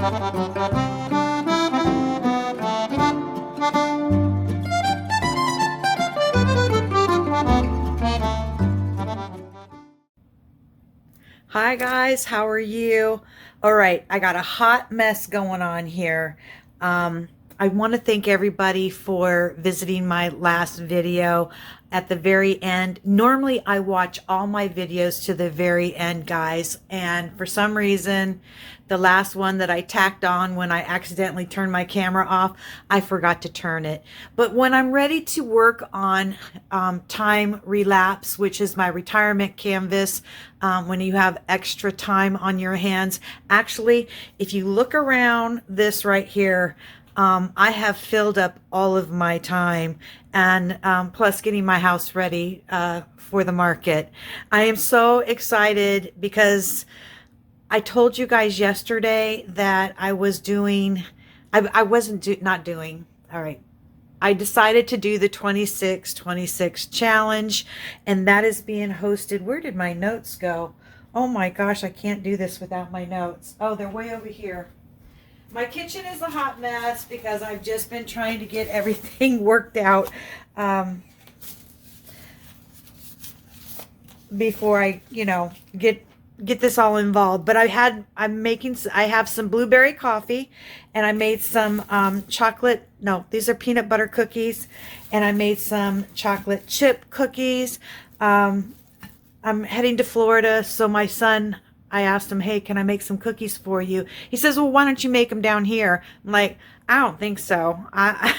Hi guys, how are you? All right, I got a hot mess going on here. I want to thank everybody for visiting my last video at the very end. Normally I watch all my videos to the very end, guys, and for some reason the last one that I tacked on when I accidentally turned my camera off, I forgot to turn it. But when I'm ready to work on time relapse, which is my retirement canvas, when you have extra time on your hands, actually, if you look around this right here, I have filled up all of my time, and plus getting my house ready for the market. I am so excited because I told you guys yesterday that I was doing, I wasn't not doing, all right. I decided to do the 26 challenge, and that is being hosted. Where did my notes go? Oh my gosh, I can't do this without my notes. Oh, they're way over here. My kitchen is a hot mess because I've just been trying to get everything worked out before I, get this all involved. But I have some blueberry coffee, and I made some chocolate, no, these are peanut butter cookies, and I made some chocolate chip cookies. I'm heading to Florida, so my son, I asked him, hey, can I make some cookies for you? He says, well, why don't you make them down here? I'm like, I don't think so. I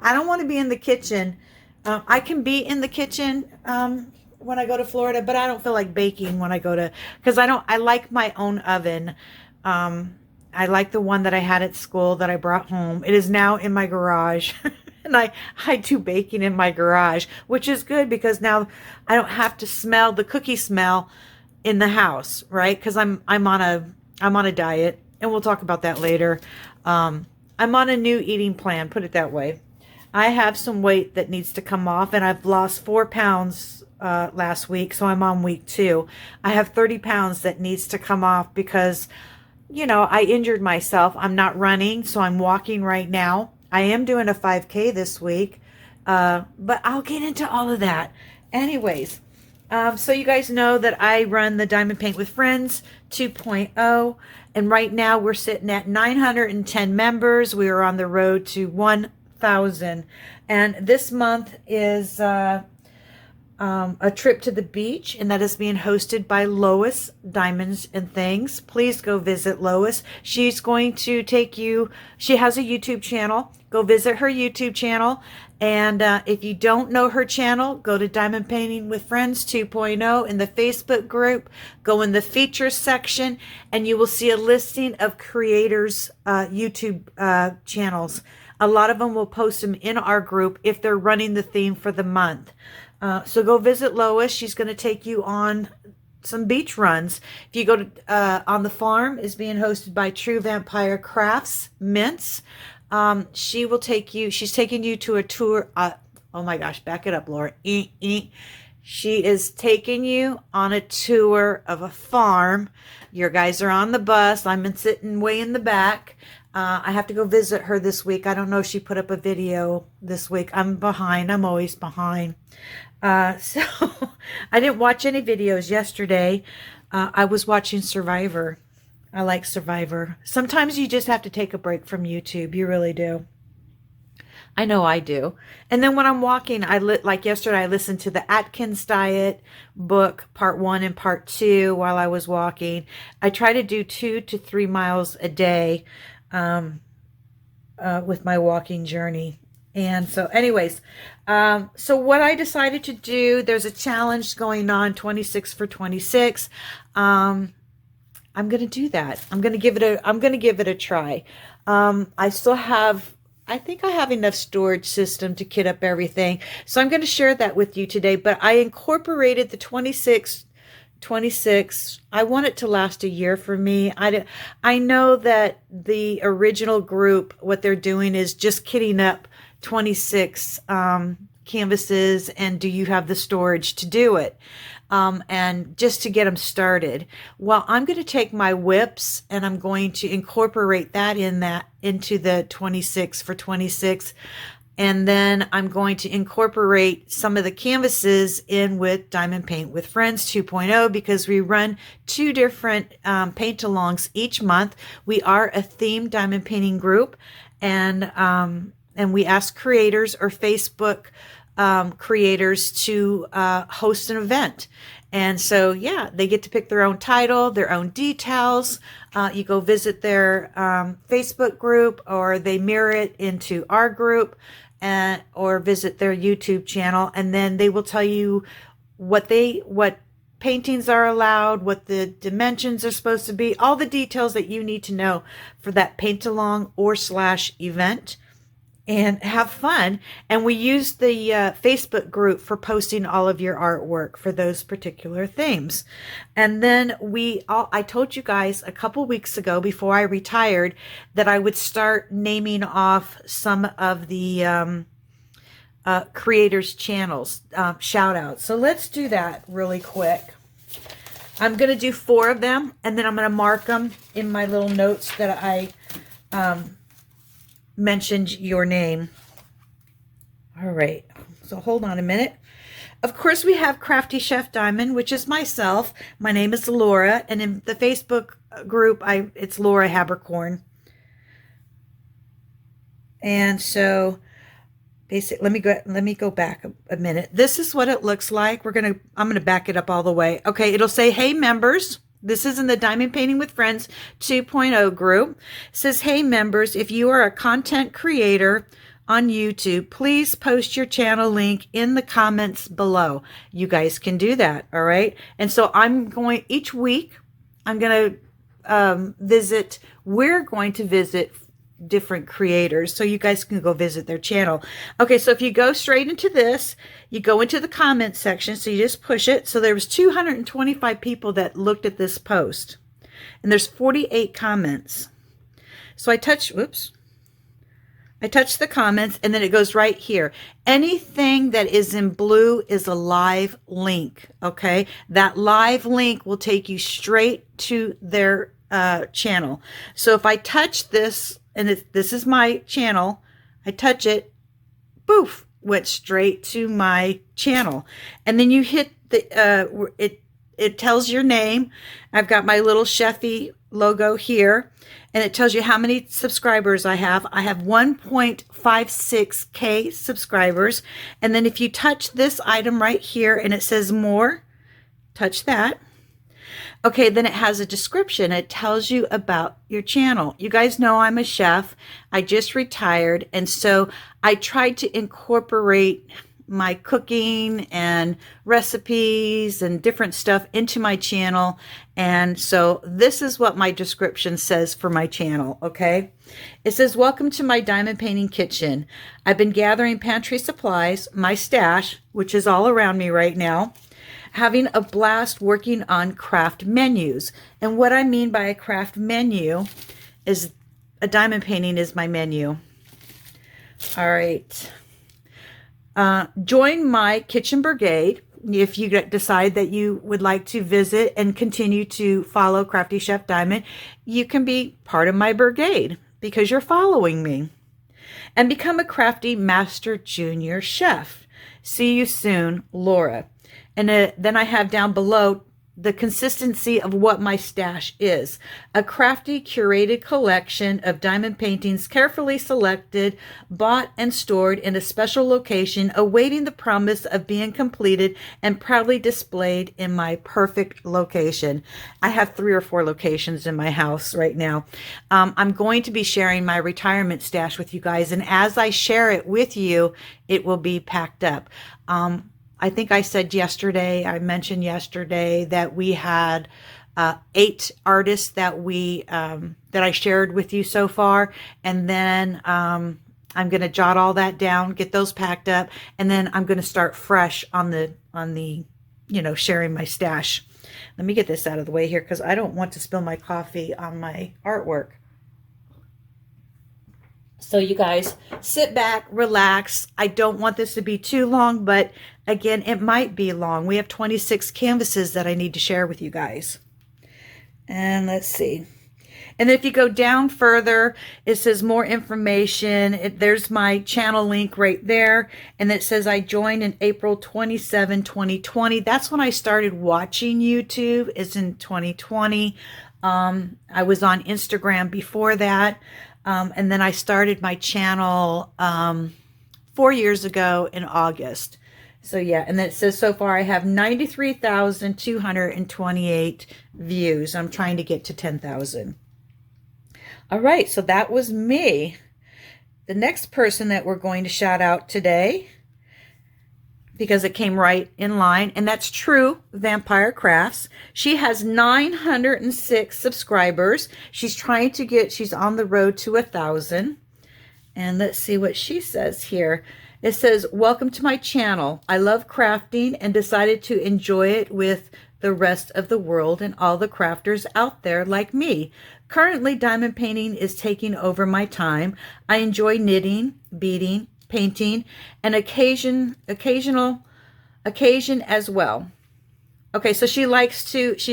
don't want to be in the kitchen. I can be in the kitchen when I go to Florida, but I don't feel like baking when I go to, because I like my own oven. I like the one that I had at school that I brought home. It is now in my garage. And I do baking in my garage, which is good because now I don't have to smell the cookie smell in the house, right? Because I'm on a diet, and we'll talk about that later. I'm on a new eating plan, put it that way. I have some weight that needs to come off, and I've lost 4 pounds last week, so I'm on week 2. I have 30 pounds that needs to come off because, I injured myself. I'm not running, so I'm walking right now. I am doing a 5K this week, but I'll get into all of that. Anyways, so you guys know that I run the Diamond Paint with Friends 2.0, and right now we're sitting at 910 members. We are on the road to 1,000, and this month is a trip to the beach, and that is being hosted by Lois, Diamonds and Things. Please go visit Lois. She's going to take you, she has a YouTube channel. Go visit her YouTube channel. And if you don't know her channel, go to Diamond Painting with Friends 2.0 in the Facebook group. Go in the features section, and you will see a listing of creators' YouTube channels. A lot of them will post them in our group if they're running the theme for the month. So go visit Lois. She's going to take you on some beach runs. If you go to On the Farm, is being hosted by True Vampire Crafts, Minz. She will take you, she's taking you to a tour. Oh my gosh, back it up, Laura. She is taking you on a tour of a farm. Your guys are on the bus. I'm sitting way in the back. I have to go visit her this week. I don't know if she put up a video this week. I'm behind. I'm always behind. So I didn't watch any videos yesterday. I was watching Survivor. I like Survivor. Sometimes you just have to take a break from YouTube. You really do. I know I do. And then when I'm walking, like yesterday, I listened to the Atkins Diet book, part 1 and part 2 while I was walking. I try to do 2 to 3 miles a day with my walking journey. And so anyways, so what I decided to do, there's a challenge going on, 26 for 26. I'm going to do that. I'm going to give it a try. I think I have enough storage system to kit up everything. So I'm going to share that with you today, but I incorporated the 26. I want it to last a year for me. I know that the original group, what they're doing is just kitting up 26 canvases, and do you have the storage to do it? and just to get them started. Well, I'm going to take my whips and I'm going to incorporate that into the 26 for 26. And then I'm going to incorporate some of the canvases in with Diamond Paint with Friends 2.0 because we run 2 different paint-alongs each month. We are a themed diamond painting group, and we ask creators or Facebook creators to host an event. And so, yeah, they get to pick their own title, their own details. You go visit their Facebook group, or they mirror it into our group, or visit their YouTube channel, and then they will tell you what paintings are allowed, what the dimensions are supposed to be, all the details that you need to know for that paint-along or / event. And have fun. And we use the Facebook group for posting all of your artwork for those particular themes. And then I told you guys a couple weeks ago before I retired that I would start naming off some of the creators' channels, shout outs. So let's do that really quick. I'm going to do 4 of them, and then I'm going to mark them in my little notes that I mentioned your name. All right, so hold on a minute. Of course, we have Crafty Chef Diamond, which is myself. My name is Laura, and in the Facebook group, it's Laura Habercorn. And so, basically, let me go back a minute. This is what it looks like. I'm gonna back it up all the way. Okay, it'll say, "Hey members." This is in the Diamond Painting with Friends 2.0 group. It says, "Hey members, if you are a content creator on YouTube, please post your channel link in the comments below." You guys can do that, all right? And so each week, we're going to visit different creators, so you guys can go visit their channel. Okay, so if you go straight into this, you go into the comments section, so you just push it. So there was 225 people that looked at this post, and there's 48 comments. So I touch the comments, and then it goes right here. Anything that is in blue is a live link, okay? That live link will take you straight to their channel. So if I touch this, and this is my channel, I touch it, poof, went straight to my channel. And then you hit it tells your name. I've got my little Chefy logo here, and it tells you how many subscribers I have. I have 1.56K subscribers. And then if you touch this item right here and it says more, touch that. Okay, then it has a description. It tells you about your channel. You guys know I'm a chef. I just retired, and so I tried to incorporate my cooking and recipes and different stuff into my channel. And so this is what my description says for my channel, okay? It says, "Welcome to my diamond painting kitchen. I've been gathering pantry supplies, my stash, which is all around me right now, having a blast working on craft menus." And what I mean by a craft menu is a diamond painting is my menu. All right. Join my kitchen brigade if you decide that you would like to visit and continue to follow Crafty Chef Diamond. You can be part of my brigade because you're following me. And become a crafty master junior chef. See you soon, Laura. And then I have down below the consistency of what my stash is. A crafty, curated collection of diamond paintings, carefully selected, bought, and stored in a special location, awaiting the promise of being completed and proudly displayed in my perfect location. I have 3 or 4 locations in my house right now. I'm going to be sharing my retirement stash with you guys, and as I share it with you, it will be packed up. I think I mentioned yesterday that we had 8 artists that I shared with you so far. And then I'm going to jot all that down, get those packed up, and then I'm going to start fresh on the sharing my stash. Let me get this out of the way here because I don't want to spill my coffee on my artwork. So you guys sit back, relax. I don't want this to be too long, but again, it might be long. We have 26 canvases that I need to share with you guys. And let's see. And if you go down further, it says more information. There's my channel link right there. And it says I joined in April 27, 2020. That's when I started watching YouTube, is in 2020. I was on Instagram before that. And then I started my channel 4 years ago in August. So yeah, and then it says so far I have 93,228 views. I'm trying to get to 10,000. All right, so that was me. The next person that we're going to shout out today, because it came right in line, and that's True Vampire Crafts. She has 906 subscribers. She's on the road to 1,000. And let's see what she says here. It says, welcome to my channel. I love crafting and decided to enjoy it with the rest of the world and all the crafters out there like me. Currently, diamond painting is taking over my time. I enjoy knitting, beading, painting, and occasion as well. Okay, so she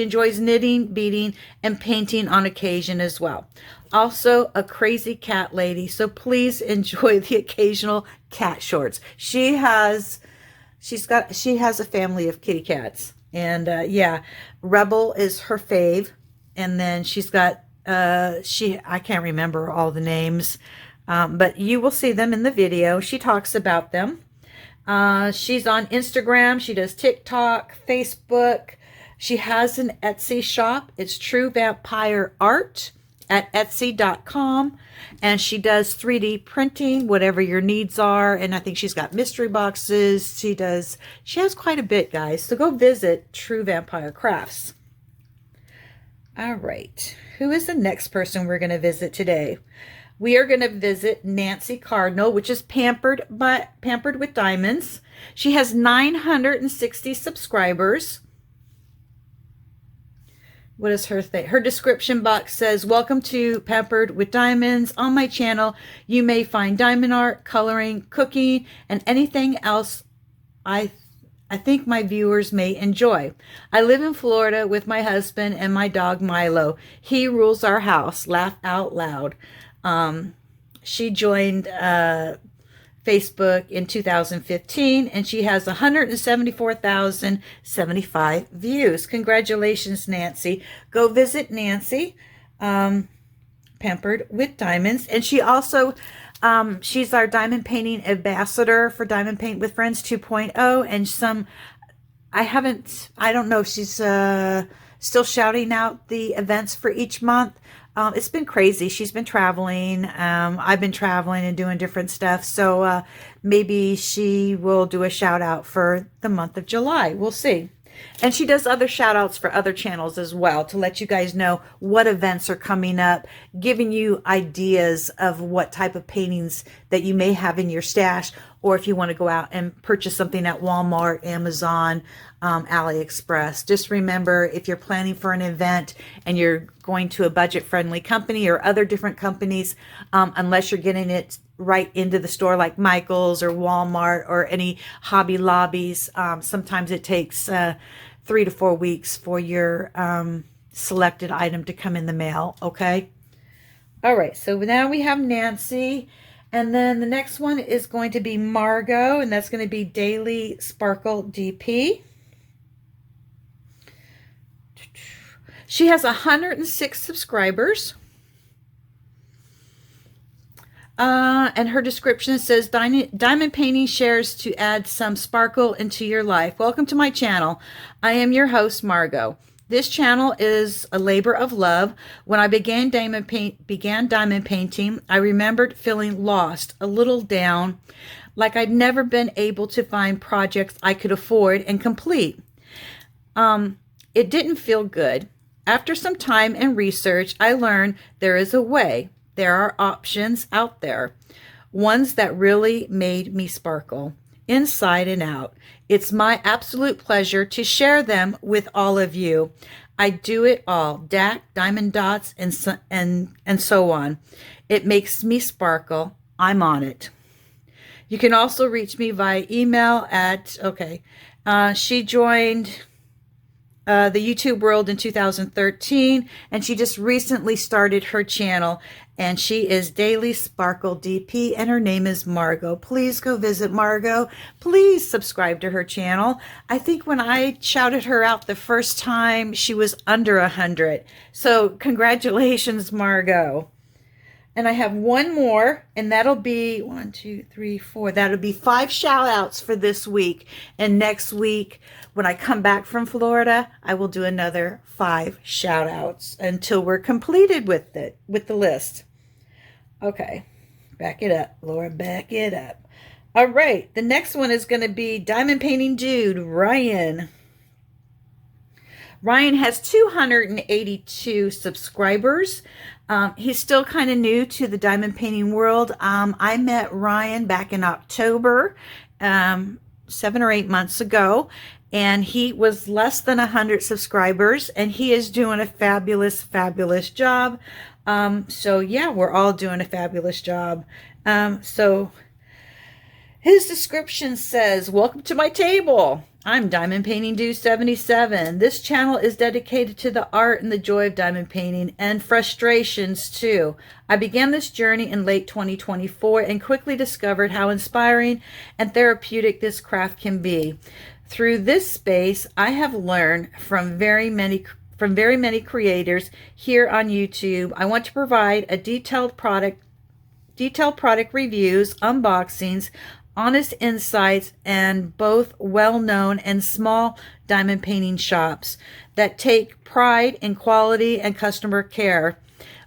enjoys knitting, beading, and painting on occasion as well. Also a crazy cat lady, so please enjoy the occasional cat shorts. She has a family of kitty cats. And yeah, Rebel is her fave. And then she's got I can't remember all the names, but you will see them in the video. She talks about them. She's on Instagram. She does TikTok, Facebook. She has an Etsy shop. It's True Vampire Art at Etsy.com. And she does 3D printing, whatever your needs are. And I think she's got mystery boxes. She has quite a bit, guys. So go visit True Vampire Crafts. All right. Who is the next person we're going to visit today? We are going to visit Nancy Cardinal, which is Pampered with Diamonds. She has 960 subscribers. What is her thing? Her description box says, welcome to Pampered with Diamonds. On my channel, you may find diamond art, coloring, cooking, and anything else I think my viewers may enjoy. I live in Florida with my husband and my dog Milo. He rules our house. Laugh out loud. She joined Facebook in 2015, and she has 174,075 views. Congratulations, Nancy. Go visit Nancy, Pampered with Diamonds. And she also, she's our diamond painting ambassador for Diamond Paint with Friends 2.0. And I don't know if she's still shouting out the events for each month. It's been crazy. She's been traveling. I've been traveling and doing different stuff. So maybe she will do a shout out for the month of July. We'll see. And she does other shout outs for other channels as well to let you guys know what events are coming up, giving you ideas of what type of paintings that you may have in your stash, or if you want to go out and purchase something at Walmart, Amazon, AliExpress. Just remember, if you're planning for an event and you're going to a budget-friendly company or other different companies, unless you're getting it right into the store like Michael's or Walmart or any Hobby Lobbies, sometimes it takes 3 to 4 weeks for your selected item to come in the mail, okay? All right, so now we have Nancy. And then the next one is going to be Margot, and that's going to be Daily Sparkle DP. She has 106 subscribers. And her description says, Diamond Painting shares to add some sparkle into your life. Welcome to my channel. I am your host, Margot. This channel is a labor of love. When I began diamond painting, I remembered feeling lost, a little down, like I'd never been able to find projects I could afford and complete. It didn't feel good. After some time and research, I learned there is a way. There are options out there, ones that really made me sparkle, inside and out. It's my absolute pleasure to share them with all of you. I do it all, DAC, diamond dots, and so on. It makes me sparkle. I'm on it. You can also reach me via email at, she joined the YouTube world in 2013, and she just recently started her channel, and she is Daily Sparkle DP, and her name is Margot. Please go visit Margot. Please subscribe to her channel. I think when I shouted her out the first time, she was under 100. So congratulations, Margot. And I have one more, and that'll be 1, 2, 3, 4. That'll be 5 shout outs for this week. And next week, when I come back from Florida, I will do another 5 shout outs until we're completed with it, with the list. Okay, back it up, Laura, back it up. All right, the next one is going to be Diamond Painting Dude, Ryan. Ryan has 282 subscribers. He's still kind of new to the diamond painting world. I met Ryan back in October, 7 or 8 months ago, and he was less than 100 subscribers, and he is doing a fabulous, fabulous job. So yeah, we're all doing a fabulous job. So his description says, "Welcome to my table. I'm Diamond Painting Dude 77. This channel is dedicated to the art and the joy of diamond painting and frustrations too. I began this journey in late 2024 and quickly discovered how inspiring and therapeutic this craft can be. Through this space, I have learned from very many creators here on YouTube. I want to provide a detailed product reviews, unboxings, honest insights, and both well-known and small diamond painting shops that take pride in quality and customer care.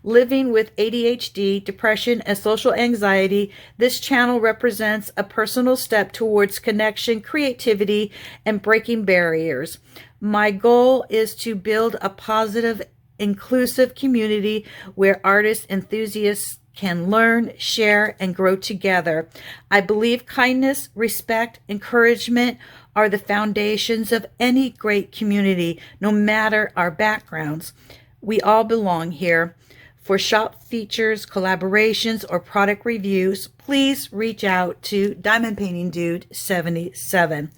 Living with ADHD, depression, and social anxiety, this channel represents a personal step towards connection, creativity, and breaking barriers. My goal is to build a positive, inclusive community where artists, enthusiasts, can learn, share, and grow together. I believe kindness, respect, encouragement are the foundations of any great community, no matter our backgrounds. We all belong here. For shop features, collaborations, or product reviews, please reach out to Diamond Painting Dude 77.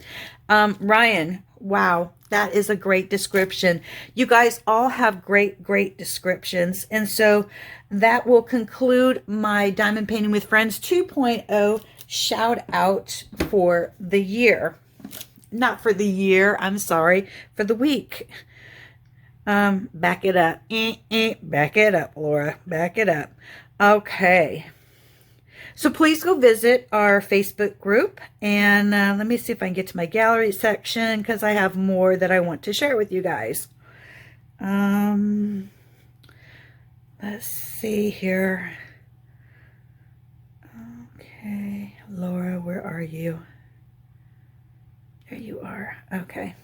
Ryan, wow, that is a great description. You guys all have great, great descriptions. And so that will conclude my Diamond Painting with Friends 2.0 shout out for the year. Not for the year, I'm sorry, for the week. Back it up. Back it up, Laura. Back it up. Okay. So please go visit our Facebook group, and let me see if I can get to my gallery section because I have more that I want to share with you guys. Let's see here. Okay, Laura, where are you? There you are. Okay.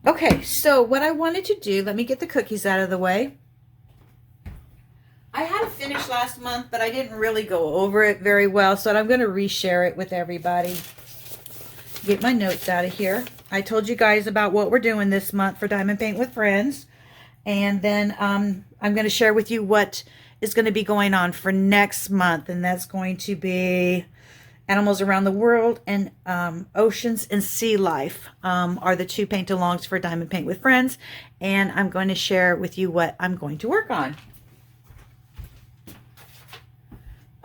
Okay, so what I wanted to do, let me get the cookies out of the way. I had a finish last month, but I didn't really go over it very well, so I'm going to reshare it with everybody. Get my notes out of here. I told you guys about what we're doing this month for Diamond Paint with Friends, and then I'm going to share with you what is going to be going on for next month, and that's going to be Animals Around the World and Oceans and Sea Life are the 2 paint-alongs for Diamond Paint with Friends, and I'm going to share with you what I'm going to work on.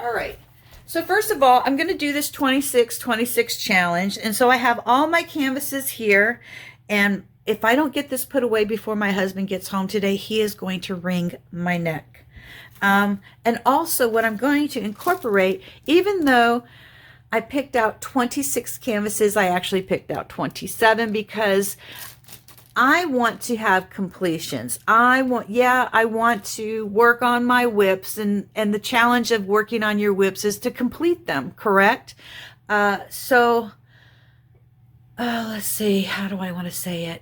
All right, so first of all, I'm going to do this 26-26 challenge, and so I have all my canvases here, and if I don't get this put away before my husband gets home today, he is going to wring my neck. And also what I'm going to incorporate, even though I picked out 26 canvases, I actually picked out 27 because I want to have completions. I want to work on my whips, and the challenge of working on your whips is to complete them, correct? So let's see, how do I want to say it?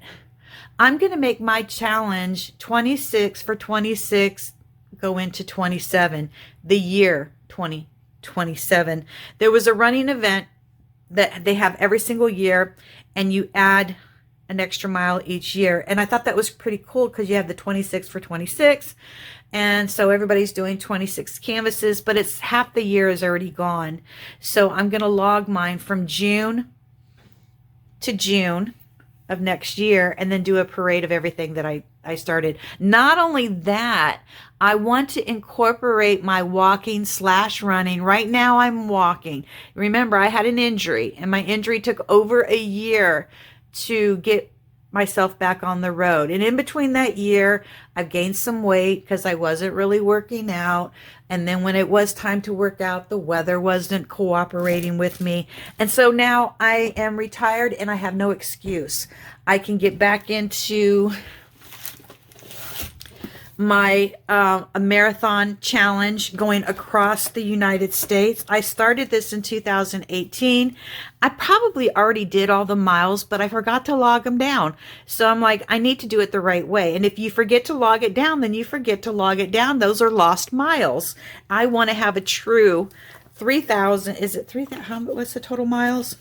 I'm going to make my challenge 26 for 26 go into 27, the year 2027. There was a running event that they have every single year, and you add an extra mile each year. And I thought that was pretty cool because you have the 26 for 26. And so everybody's doing 26 canvases, but it's half the year is already gone. So I'm going to log mine from June to June of next year and then do a parade of everything that I started. Not only that, I want to incorporate my walking / running. Right now I'm walking. Remember, I had an injury and my injury took over a year to get myself back on the road. And in between that year, I've gained some weight because I wasn't really working out. And then when it was time to work out, the weather wasn't cooperating with me. And so now I am retired and I have no excuse. I can get back into my a marathon challenge going across the United States. I started this in 2018. I probably already did all the miles, but I forgot to log them down. So I'm like, I need to do it the right way. And if you forget to log it down, then you forget to log it down. Those are lost miles. I want to have a true 3,000. Is it 3,000? What's the total miles?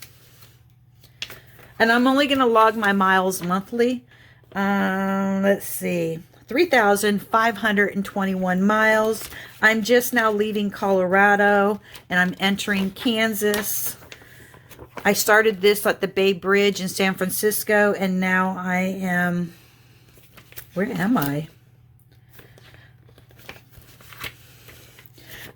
And I'm only going to log my miles monthly. Let's see. 3,521 miles. I'm just now leaving Colorado and I'm entering Kansas. I started this at the Bay Bridge in San Francisco and now I am, where am I?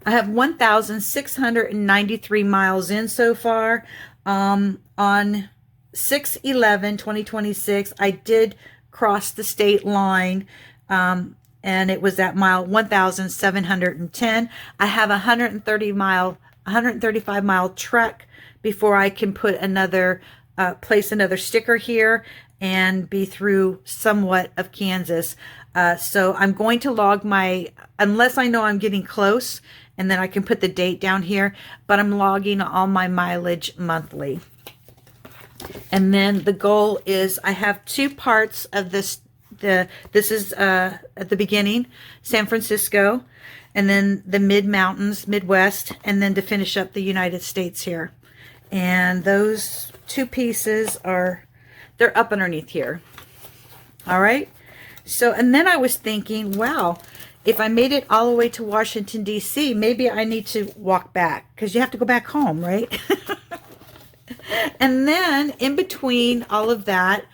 I have 1,693 miles in so far. On 6/11/2026, I did cross the state line. And it was at mile 1,710. I have a 135 mile trek before I can put another, place another sticker here and be through somewhat of Kansas. So I'm going to log my, unless I know I'm getting close, and then I can put the date down here, but I'm logging all my mileage monthly. And then the goal is I have 2 parts of this. This is at the beginning, San Francisco, and then the mid-mountains, Midwest, and then to finish up the United States here. And those 2 pieces are, they're up underneath here. All right. So, and then I was thinking, wow, if I made it all the way to Washington, D.C., maybe I need to walk back because you have to go back home, right? And then in between all of that,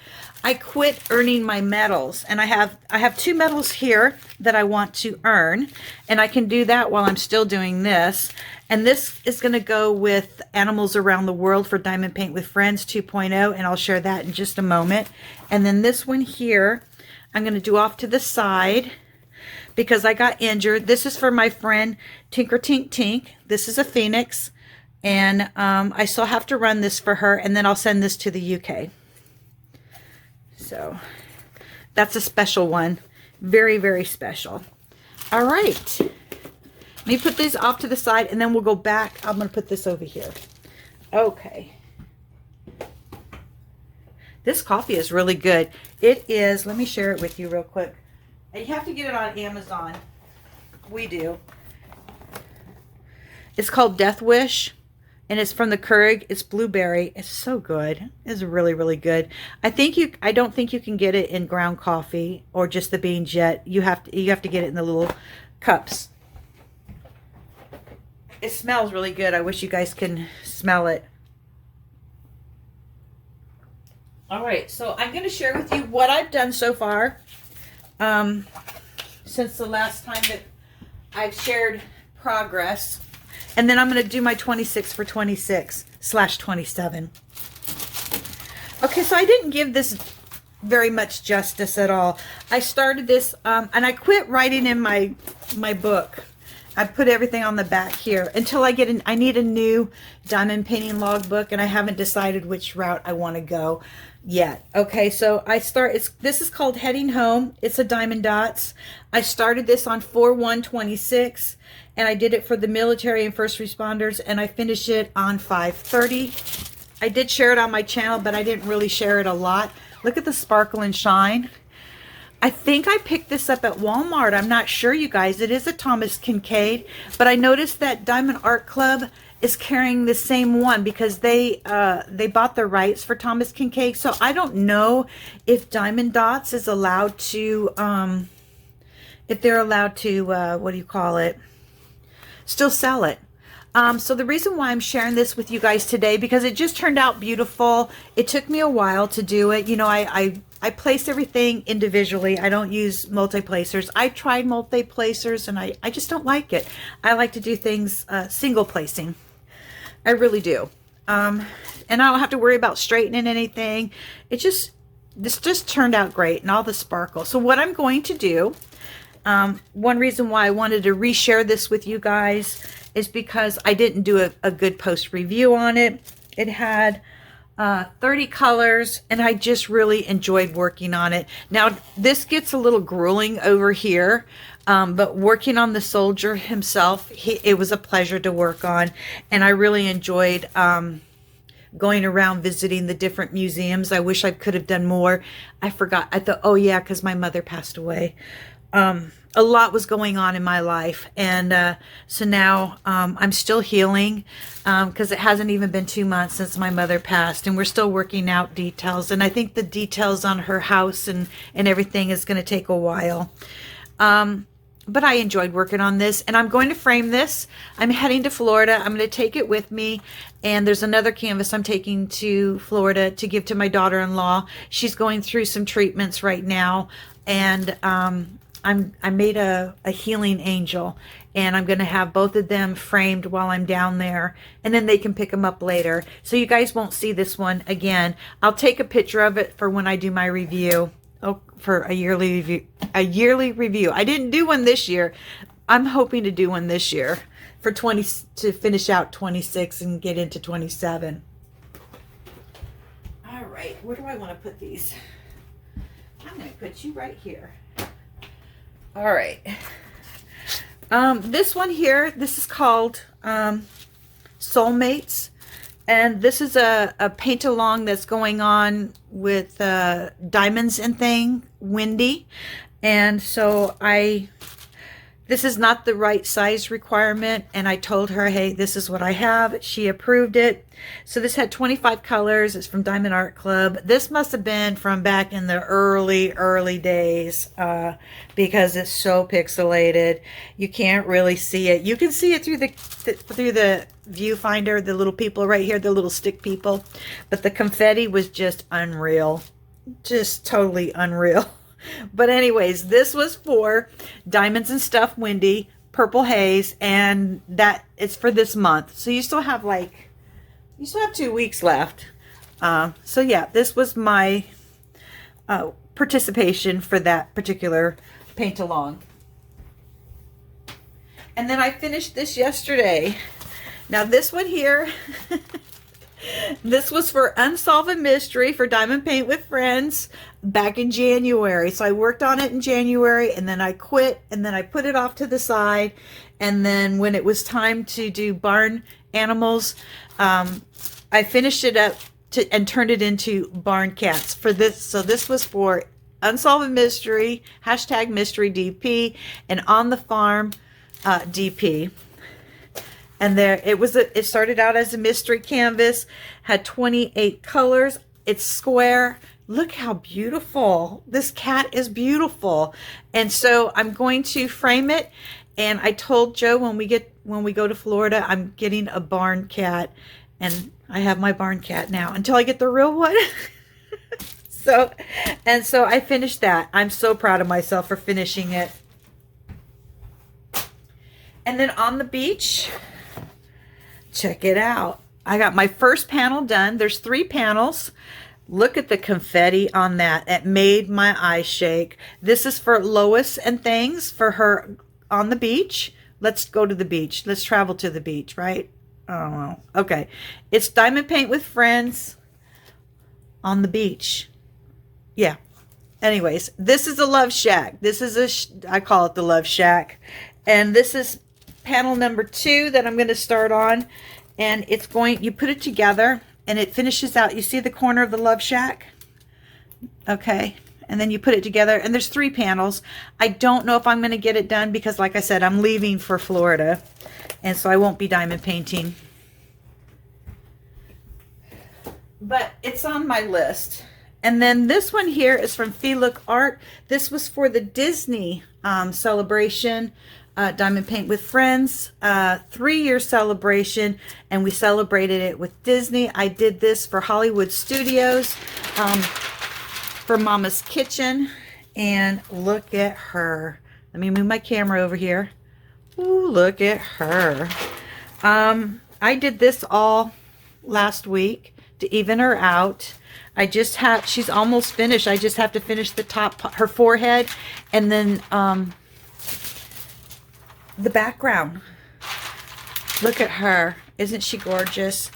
I quit earning my medals, and I have 2 medals here that I want to earn, and I can do that while I'm still doing this. And this is going to go with Animals Around the World for Diamond Paint with Friends 2.0, and I'll share that in just a moment. And then this one here, I'm going to do off to the side because I got injured. This is for my friend Tinker Tink Tink. This is a Phoenix, and I still have to run this for her, and then I'll send this to the UK. So that's a special one. Very, very special. All right. Let me put these off to the side and then we'll go back. I'm going to put this over here. Okay. This coffee is really good. It is, let me share it with you real quick. And you have to get it on Amazon. We do. It's called Death Wish. And it's from the Keurig. It's blueberry. It's so good. It's really, really good. I don't think you can get it in ground coffee or just the beans yet. You have to get it in the little cups. It smells really good. I wish you guys can smell it. All right, so I'm going to share with you what I've done so far since the last time that I've shared progress. And then I'm going to do my 26 for 26 / 27. Okay, so I didn't give this very much justice at all. I started this, and I quit writing in my book. I put everything on the back here until I need a new diamond painting logbook, and I haven't decided which route I want to go yet. Okay, so this is called Heading Home. It's a diamond dots. I started this on 4/1/26. And I did it for the military and first responders, and I finished it on 5/30. I did share it on my channel, but I didn't really share it a lot. Look at the sparkle and shine. I think I picked this up at Walmart. I'm not sure, you guys. It is a Thomas Kincaid, but I noticed that Diamond Art Club is carrying the same one because they bought the rights for Thomas Kincaid. So I don't know if Diamond Dots is allowed to, if they're allowed to, what do you call it? Still sell it. So the reason why I'm sharing this with you guys today, because it just turned out beautiful. It took me a while to do it. You know, I place everything individually. I don't use multi-placers. I tried multi-placers and I just don't like it. I like to do things single placing. I really do. And I don't have to worry about straightening anything. This just turned out great, and all the sparkle. So what I'm going to do, one reason why I wanted to reshare this with you guys is because I didn't do a good post review on it. It had 30 colors, and I just really enjoyed working on it. Now, this gets a little grueling over here, but working on the soldier himself, it was a pleasure to work on, and I really enjoyed going around visiting the different museums. I wish I could have done more. I forgot. I thought, oh yeah, because my mother passed away. A lot was going on in my life, and so now I'm still healing, because it hasn't even been 2 months since my mother passed, and we're still working out details, and I think the details on her house and everything is going to take a while. But I enjoyed working on this, and I'm going to frame this. I'm heading to Florida. I'm going to take it with me, and there's another canvas I'm taking to Florida to give to my daughter-in-law. She's going through some treatments right now, and I made a healing angel, and I'm going to have both of them framed while I'm down there, and then they can pick them up later. So you guys won't see this one again. I'll take a picture of it for when I do my review. Oh, for a yearly review. I didn't do one this year. I'm hoping to do one this year for to finish out 26 and get into 27. All right, where do I want to put these? I'm going to put you right here. All right. This one here, this is called Soulmates. And this is a paint along that's going on with Diamonds and Thing, Wendy. And so this is not the right size requirement. And I told her, hey, this is what I have. She approved it. So this had 25 colors. It's from Diamond Art Club. This must have been from back in the early days, because it's so pixelated. You can't really see it. You can see it through the viewfinder, the little people right here, the little stick people. But the confetti was just unreal. Just totally unreal. But anyways, this was for Diamonds and Stuff Wendy, Purple Haze, and that it's for this month. So you still have 2 weeks left. So yeah, this was my participation for that particular paint along. And then I finished this yesterday. Now this one here, this was for Unsolve a Mystery for Diamond Paint with Friends back in January. So I worked on it in January, and then I quit, and then I put it off to the side. And then when it was time to do barn animals, I finished it up and turned it into barn cats for this. So this was for Unsolve a Mystery, hashtag Mystery DP, and On the Farm DP. And there it was. It started out as a mystery canvas, had 28 colors. It's square. Look how beautiful. This cat is beautiful. And so I'm going to frame it. And I told Joe when we go to Florida, I'm getting a barn cat. And I have my barn cat now until I get the real one. So I finished that. I'm so proud of myself for finishing it. And then on the beach, check it out. I got my first panel done. There's 3 panels. Look at the confetti on that. It made my eyes shake. This is for Lois and Things, for her on the beach. Let's go to the beach. Let's travel to the beach, right? I don't know. Okay. It's Diamond Paint with Friends on the beach. Yeah. Anyways, this is a Love Shack. This is I call it the Love Shack. And this is panel number 2 that I'm going to start on. And it's you put it together and it finishes out. You see the corner of the Love Shack? Okay. and then you put it together, and there's 3 panels. I don't know if I'm going to get it done because, like I said, I'm leaving for Florida, and so I won't be diamond painting. But it's on my list. And then this one here is from Look Art. This was for the Disney celebration, Diamond Paint with Friends, 3-year celebration, and we celebrated it with Disney. I did this for Hollywood Studios, for Mama's Kitchen, and look at her. Let me move my camera over here. Ooh, look at her. I did this all last week to even her out. She's almost finished. I just have to finish the top, her forehead, and then the background. Look at her. Isn't she gorgeous?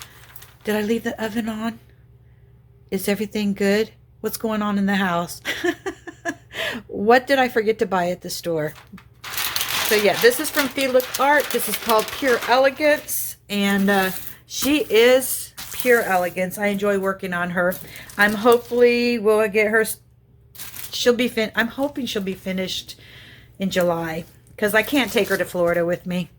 Did I leave the oven on? Is everything good? What's going on in the house? What did I forget to buy at the store? So yeah, this is from Look Art. This is called Pure Elegance, and she is pure elegance. I enjoy working on her. I'm hopefully will get her. I'm hoping she'll be finished in July because I can't take her to Florida with me.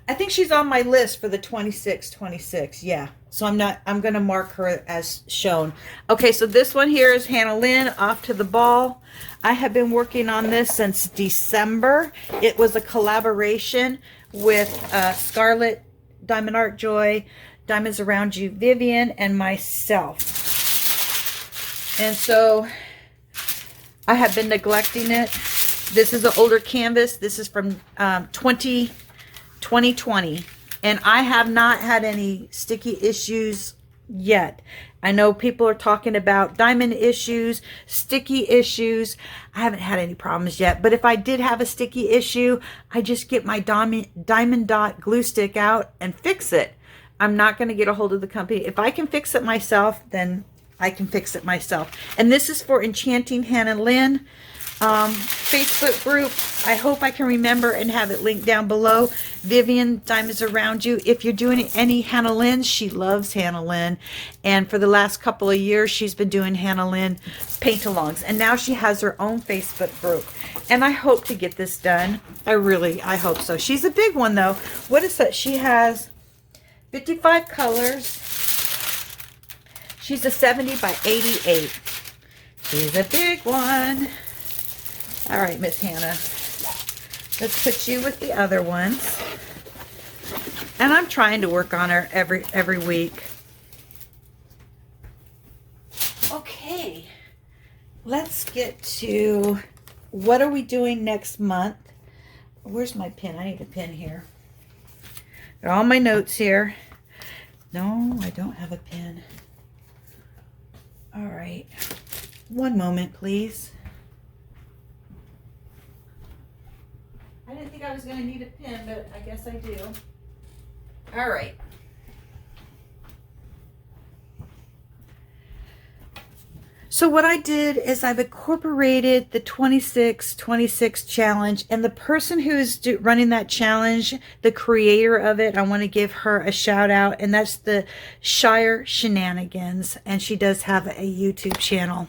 I think she's on my list for the 26. Yeah. So I'm going to mark her as shown. Okay, so this one here is Hannah Lynn, Off to the Ball. I have been working on this since December. It was a collaboration with Scarlett, Diamond Art Joy, Diamonds Around You, Vivian, and myself. And so I have been neglecting it. This is an older canvas. This is from 2020. And I have not had any sticky issues yet. I know people are talking about diamond issues, sticky issues. I haven't had any problems yet. But if I did have a sticky issue, I just get my diamond dot glue stick out and fix it. I'm not going to get a hold of the company. If I can fix it myself, then I can fix it myself. And this is for Enchanting Hannah Lynn Facebook group. I hope I can remember and have it linked down below. Vivian, Diamonds Around You. If you're doing any Hannah Lynn, she loves Hannah Lynn. And for the last couple of years, she's been doing Hannah Lynn paint-alongs. And now she has her own Facebook group. And I hope to get this done. I hope so. She's a big one, though. What is that? She has 55 colors. She's a 70 by 88. She's a big one. All right, Miss Hannah. Let's put you with the other ones. And I'm trying to work on her every week. Okay. Let's get to what are we doing next month? Where's my pen? I need a pen here. Got all my notes here. No, I don't have a pen. All right. One moment, please. I didn't think I was going to need a pen, but I guess I do. All right. So what I did is I've incorporated the 26 challenge, and the person who is running that challenge, the creator of it, I want to give her a shout out, and that's the Shire Shenanigans, and she does have a YouTube channel.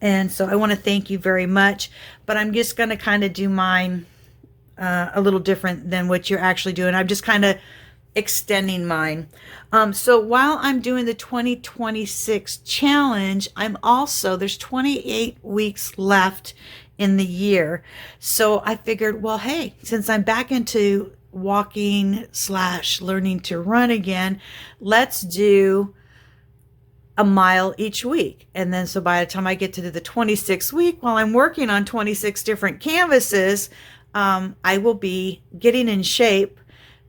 And so I want to thank you very much, but I'm just going to kind of do mine a little different than what you're actually doing. I'm just kind of extending mine. So while I'm doing the 2026 challenge, I'm also, there's 28 weeks left in the year. So I figured, well, hey, since I'm back into walking / learning to run again, let's do a mile each week. And then so by the time I get to the 26th week, while I'm working on 26 different canvases, I will be getting in shape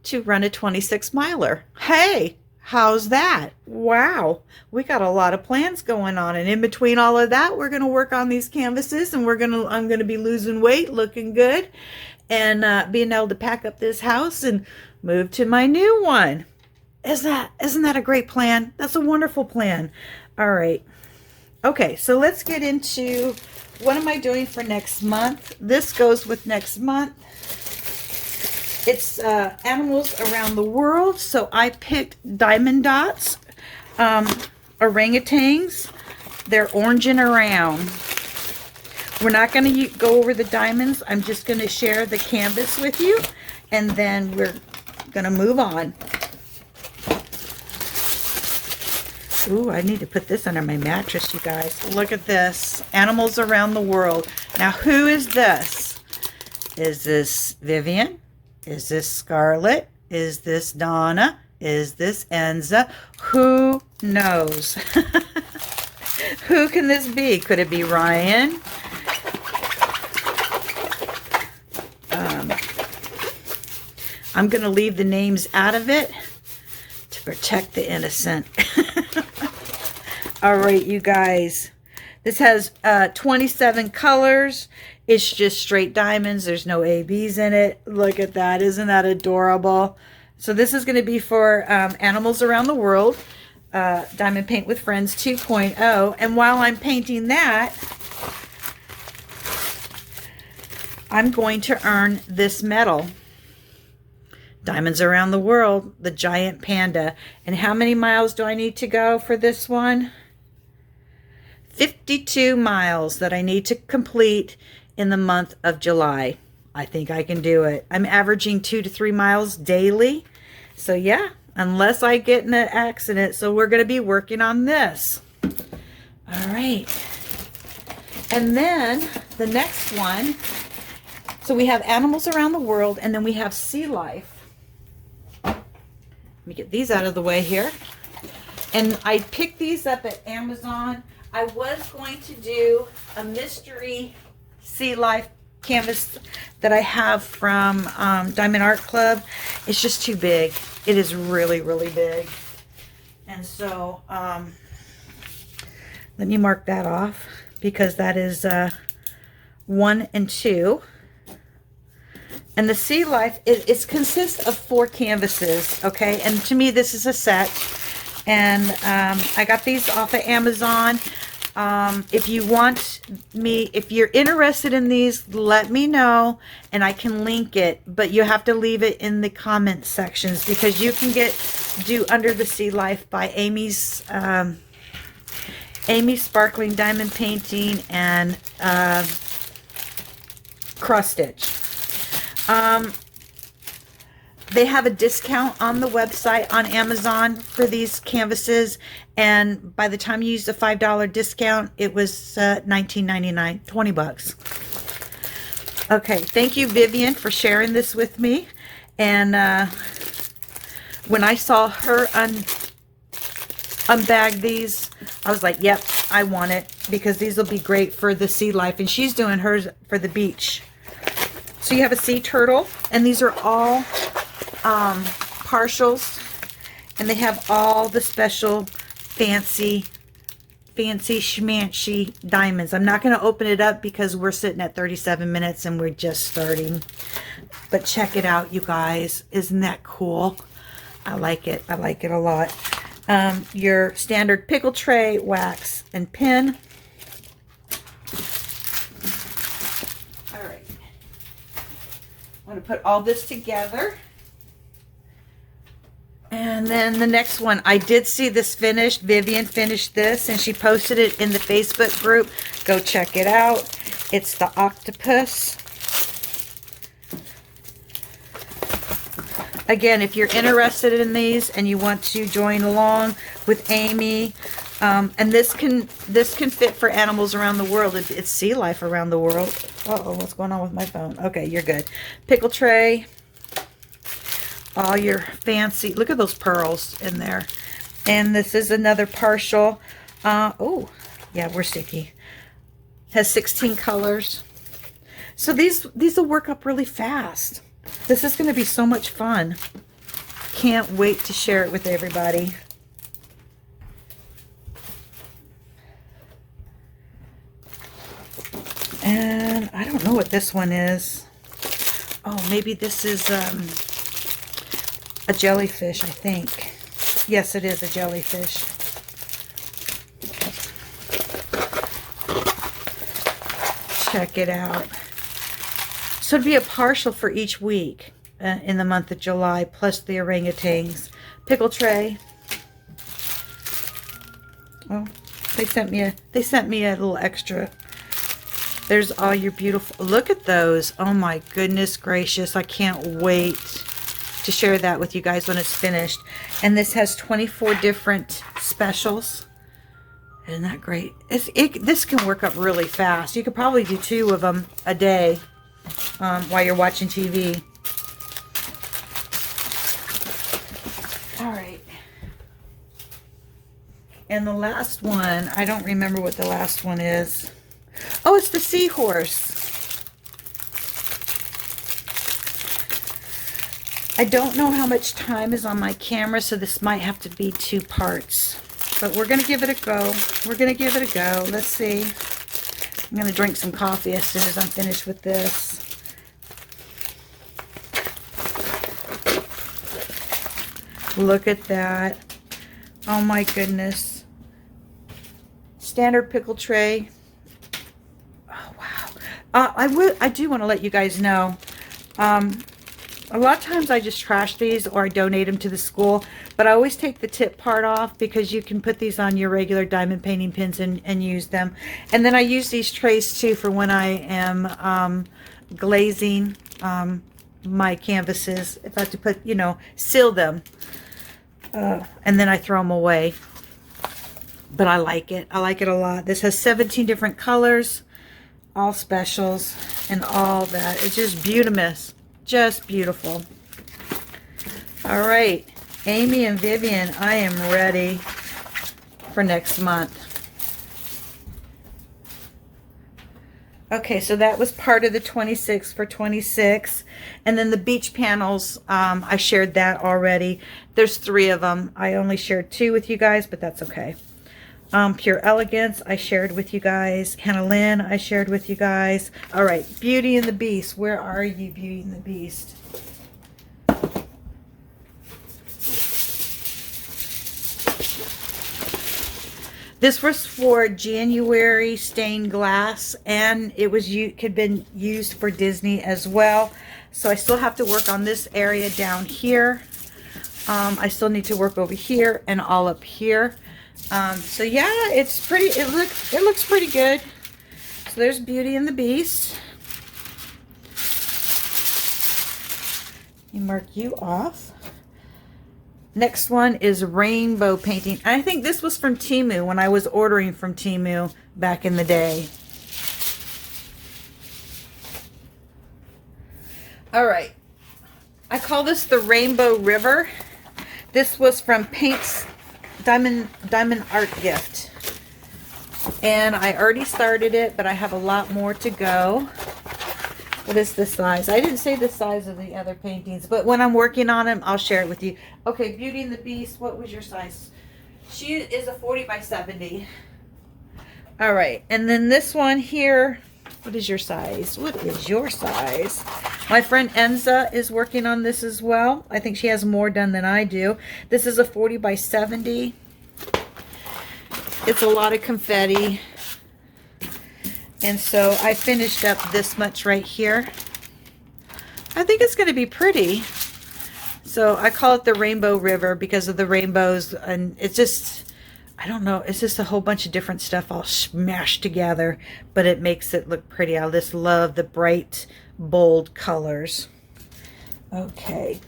to run a 26 miler. Hey, how's that? Wow, we got a lot of plans going on, and in between all of that, we're going to work on these canvases, and I'm going to be losing weight, looking good, and being able to pack up this house and move to my new one. Isn't that a great plan? That's a wonderful plan. All right. Okay, so let's get into what am I doing for next month. This goes with next month. It's animals around the world. So I picked diamond dots. orangutans. They're oranging around. We're not going to go over the diamonds. I'm just going to share the canvas with you, and then we're going to move on. Ooh, I need to put this under my mattress, you guys. Look at this. Animals around the world. Now, who is this? Is this Vivian? Is this Scarlett? Is this Donna? Is this Enza? Who knows? Who can this be? Could it be Ryan? I'm going to leave the names out of it to protect the innocent. All right, you guys. This has 27 colors. It's just straight diamonds. There's no ABs in it. Look at that. Isn't that adorable? So this is going to be for Animals Around the World. Diamond Paint with Friends 2.0. And while I'm painting that, I'm going to earn this medal. Diamonds Around the World, the giant panda. And how many miles do I need to go for this one? 52 miles that I need to complete in the month of July. I think I can do it. I'm averaging 2 to 3 miles daily. So yeah, unless I get in an accident. So we're going to be working on this. All right. And then the next one. So we have Animals Around the World, and then we have Sea Life. Let me get these out of the way here. And I picked these up at Amazon. I was going to do a mystery Sea Life canvas that I have from Diamond Art Club. It's just too big. It is really, really big. And so, let me mark that off because that is 1 and 2. And the Sea Life, it consists of 4 canvases, okay? And to me, this is a set. And I got these off of Amazon. If you want me, if you're interested in these, let me know and I can link it. But you have to leave it in the comment sections because you can do Under the Sea Life by Amy's Sparkling Diamond Painting and Cross Stitch. They have a discount on the website on Amazon for these canvases, and by the time you use the $5 discount, it was $19.99, 20 bucks. Okay, thank you, Vivian, for sharing this with me. And when I saw her unbag these, I was like, yep, I want it because these will be great for the Sea Life, and she's doing hers for the beach. So you have a sea turtle, and these are all partials, and they have all the special fancy schmancy diamonds. I'm not going to open it up because we're sitting at 37 minutes and we're just starting. But check it out, you guys. Isn't that cool? I like it. I like it a lot. Your standard pickle tray, wax, and pin. I'm going to put all this together. And then the next one, I did see this finished. Vivian finished this and she posted it in the Facebook group. Go check it out. It's the octopus. Again, if you're interested in these and you want to join along with Amy, and this can fit for Animals Around the World. It's Sea Life Around the World. Uh-oh, what's going on with my phone? Okay, you're good. Pickle tray. All your fancy, look at those pearls in there. And this is another partial. Oh, yeah, we're sticky. Has 16 colors. So these will work up really fast. This is going to be so much fun. Can't wait to share it with everybody. And I don't know what this one is. Oh, maybe this is a jellyfish, I think. Yes, it is a jellyfish. Check it out. So it'd be a partial for each week in the month of July, plus the orangutans. Pickle tray. Oh, they sent me a little extra. There's all your beautiful, look at those. Oh my goodness gracious. I can't wait to share that with you guys when it's finished. And this has 24 different specials. Isn't that great? This can work up really fast. You could probably do 2 of them a day while you're watching TV. All right. And the last one, I don't remember what the last one is. Oh, it's the seahorse. I don't know how much time is on my camera, so this might have to be 2 parts. But we're going to give it a go. We're going to give it a go. Let's see. I'm going to drink some coffee as soon as I'm finished with this. Look at that. Oh my goodness. Standard pickle tray. Oh wow. I do want to let you guys know. A lot of times I just trash these or I donate them to the school, but I always take the tip part off because you can put these on your regular diamond painting pins and use them. And then I use these trays too for when I am glazing my canvases. If I have to put, you know, seal them. And then I throw them away. But I like it. I like it a lot. This has 17 different colors, all specials, and all that. It's just beautimous. Just beautiful. All right, Amy and Vivian, I am ready for next month. Okay, so that was part of the 26 for 26. And then the beach panels, I shared that already. There's 3 of them. I only shared 2 with you guys, but that's okay. Pure Elegance, I shared with you guys. Hannah Lynn, I shared with you guys. All right, Beauty and the Beast. Where are you, Beauty and the Beast? This was for January stained glass, and it was could been used for Disney as well. So I still have to work on this area down here. I still need to work over here and all up here. So yeah, it's pretty. It looks pretty good. So there's Beauty and the Beast. You mark you off. Next one is rainbow painting. I think this was from Temu when I was ordering from Temu back in the day. All right. I call this the Rainbow River. This was from Paint's Diamond Art Gift. And I already started it, but I have a lot more to go. What is the size? I didn't say the size of the other paintings, but when I'm working on them, I'll share it with you. Okay, Beauty and the Beast, what was your size? She is a 40 by 70. All right, and then this one here, what is your size? What is your size? My friend Enza is working on this as well. I think she has more done than I do. This is a 40 by 70. It's a lot of confetti. And so I finished up this much right here. I think it's going to be pretty. So I call it the Rainbow River because of the rainbows. And it's just, I don't know, it's just a whole bunch of different stuff all smashed together. But it makes it look pretty. I just love the bright, bold colors. Okay.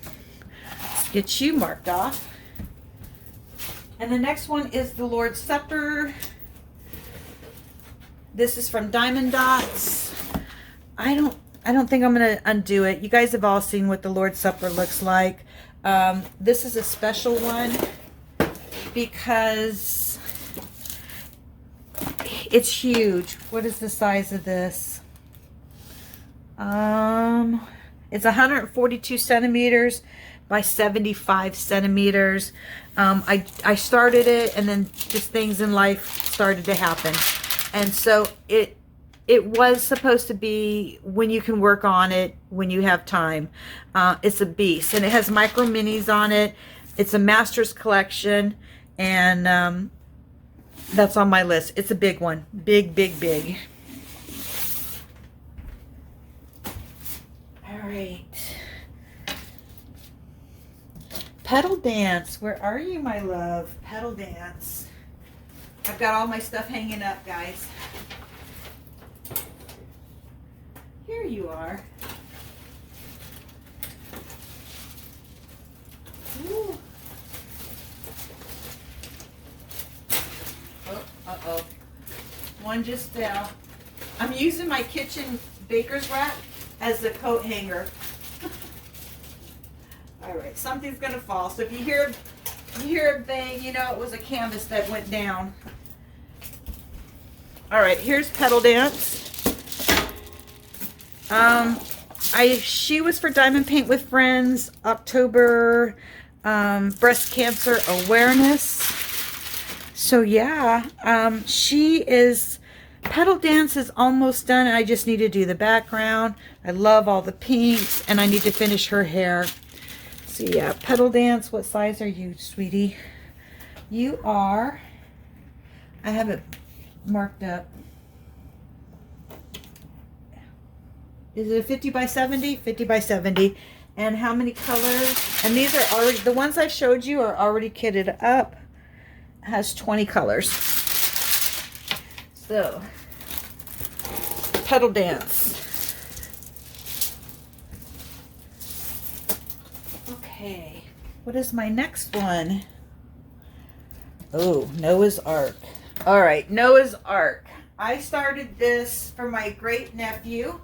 Let's get you marked off. And the next one is the Lord's Supper. This is from Diamond Dots. I don't think I'm going to undo it. You guys have all seen what the Lord's Supper looks like. This is a special one because it's huge. What is the size of this? It's 142 centimeters by 75 centimeters. I started it, and then just things in life started to happen. And so it was supposed to be when you can work on it, when you have time. It's a beast, and it has micro minis on it. It's a master's collection, and that's on my list. It's a big one. Big, big, big. All right. Petal Dance. Where are you, my love? Petal Dance. I've got all my stuff hanging up, guys. Here you are. Ooh. Oh, uh-oh. One just fell. I'm using my kitchen baker's rack as the coat hanger. All right, something's gonna fall. So if you hear a bang, you know it was a canvas that went down. All right, here's Pedal Dance. She was for Diamond Paint with Friends, October, breast cancer awareness. So yeah, Pedal Dance is almost done. I just need to do the background. I love all the pinks, and I need to finish her hair. So yeah, Pedal Dance, what size are you, sweetie? You are, I have it marked up. Is it a 50 by 70? 50 by 70. And how many colors? And these are already, the ones I showed you are already kitted up. It has 20 colors. So, Pedal Dance. Okay, what is my next one? Oh, Noah's Ark. All right, Noah's Ark. I started this for my great nephew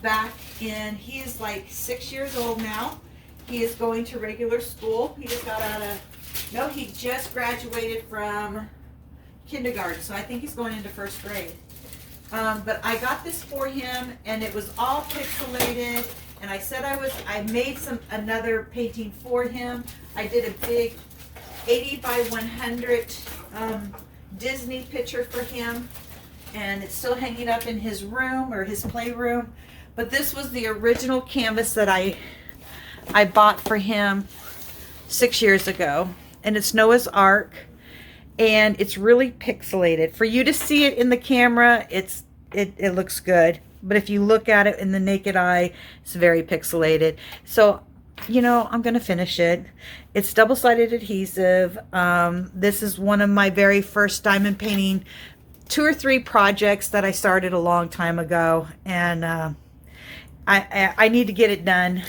back in, he is like 6 years old now. He is going to regular school. He just got out of, no, he just graduated from kindergarten, so I think he's going into first grade. But I got this for him, and it was all pixelated, and I said I made another painting for him. I did a big 80 by 100 Disney picture for him, and it's still hanging up in his room or his playroom. But this was the original canvas that I bought for him 6 years ago, and it's Noah's Ark, and it's really pixelated. For you to see it in the camera, it looks good, but if you look at it in the naked eye, it's very pixelated. So, you know, I'm gonna finish it. It's double-sided adhesive. This is one of my very first diamond painting 2 or 3 projects that I started a long time ago, and I need to get it done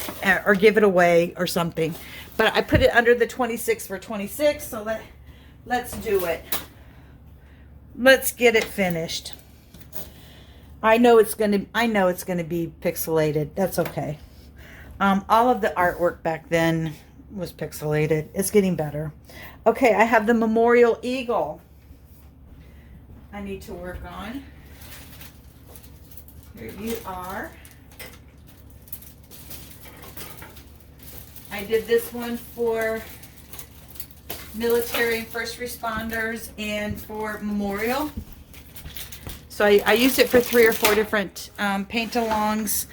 or give it away or something. But I put it under the 26 for 26, so let's do it. Let's get it finished. I know it's gonna be pixelated. That's okay. All of the artwork back then was pixelated. It's getting better. Okay, I have the Memorial Eagle I need to work on. Here you are. I did this one for military and first responders and for Memorial. So I used it for 3 or 4 different paint-alongs,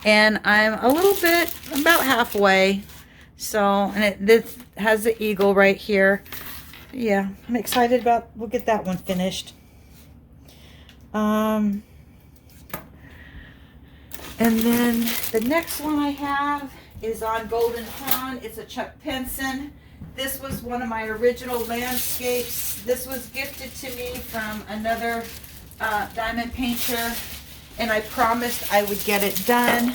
and I'm a little bit, about halfway. So, and this has the eagle right here. Yeah, I'm excited about, we'll get that one finished. And then the next one I have is on Golden Pond. It's a Chuck Penson. This was one of my original landscapes. This was gifted to me from another diamond painter, and I promised I would get it done.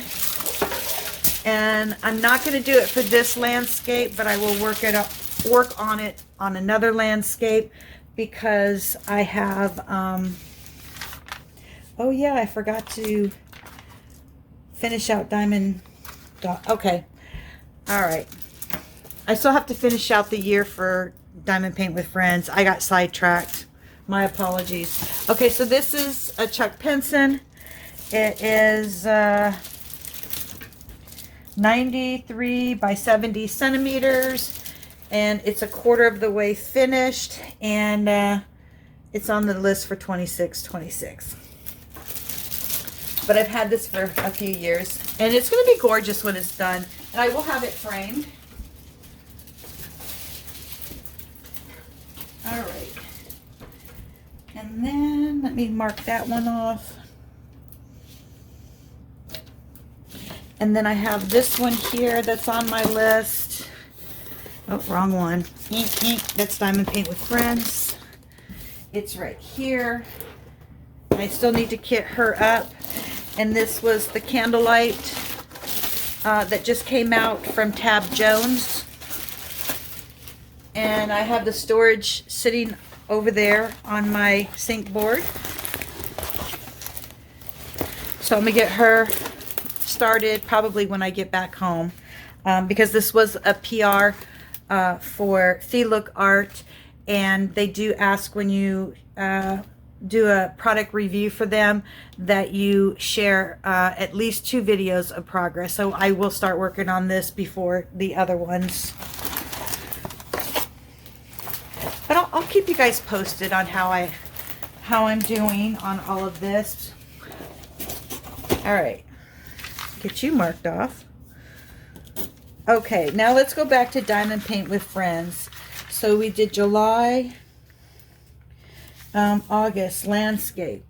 And I'm not going to do it for this landscape, but I will work on it on another landscape, because I have oh yeah, I forgot to finish out Diamond Dot. Okay, all right, I still have to finish out the year for Diamond Paint with Friends. I got sidetracked. My apologies. Okay, so this is a Chuck Penson. It is 93 by 70 centimeters, and it's a quarter of the way finished, and it's on the list for 26. But I've had this for a few years, and it's going to be gorgeous when it's done, and I will have it framed. All right. And then let me mark that one off. And then I have this one here that's on my list. Oh, wrong one. That's Diamond Paint with Friends. It's right here. I still need to kit her up. And this was the candlelight that just came out from Tab Jones. And I have the storage sitting over there on my sink board. So I'm gonna get her started probably when I get back home, because this was a PR for Fee Look Art, and they do ask when you do a product review for them that you share at least 2 videos of progress. So I will start working on this before the other ones. But I'll keep you guys posted on how I'm doing on all of this. All right, get you marked off. Okay, now let's go back to Diamond Paint with Friends. So we did July, August, landscape.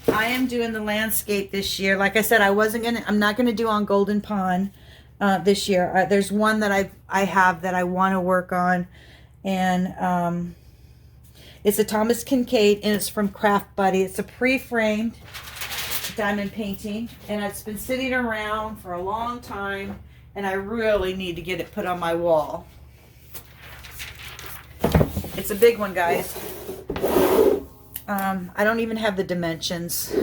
I am doing the landscape this year. Like I said, I'm not gonna do on Golden Pond this year. There's one that I have that I want to work on, and it's a Thomas Kincaid, and it's from Craft Buddy. It's a pre-framed diamond painting, and it's been sitting around for a long time, and I really need to get it put on my wall. It's a big one, guys. I don't even have the dimensions.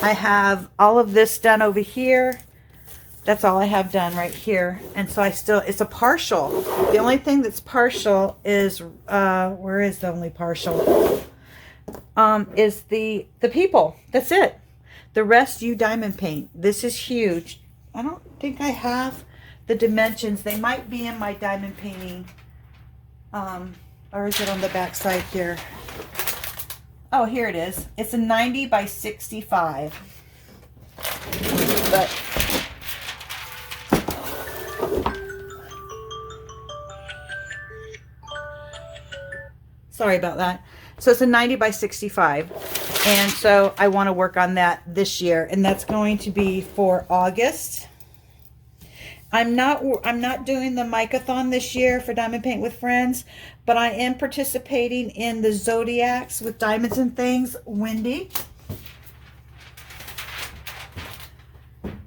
I have all of this done over here. That's all I have done right here. And so it's a partial. The only thing that's partial is, where is the only partial? Is the people. That's it. The rest you diamond paint. This is huge. I don't think I have the dimensions. They might be in my diamond painting. Or is it on the back side here? Oh, here it is. It's a 90 by 65. But sorry about that. So it's a 90 by 65. And so I want to work on that this year. And that's going to be for August. I'm not doing the Mic-a-thon this year for Diamond Paint with Friends, but I am participating in the Zodiacs with Diamonds and Things, Wendy.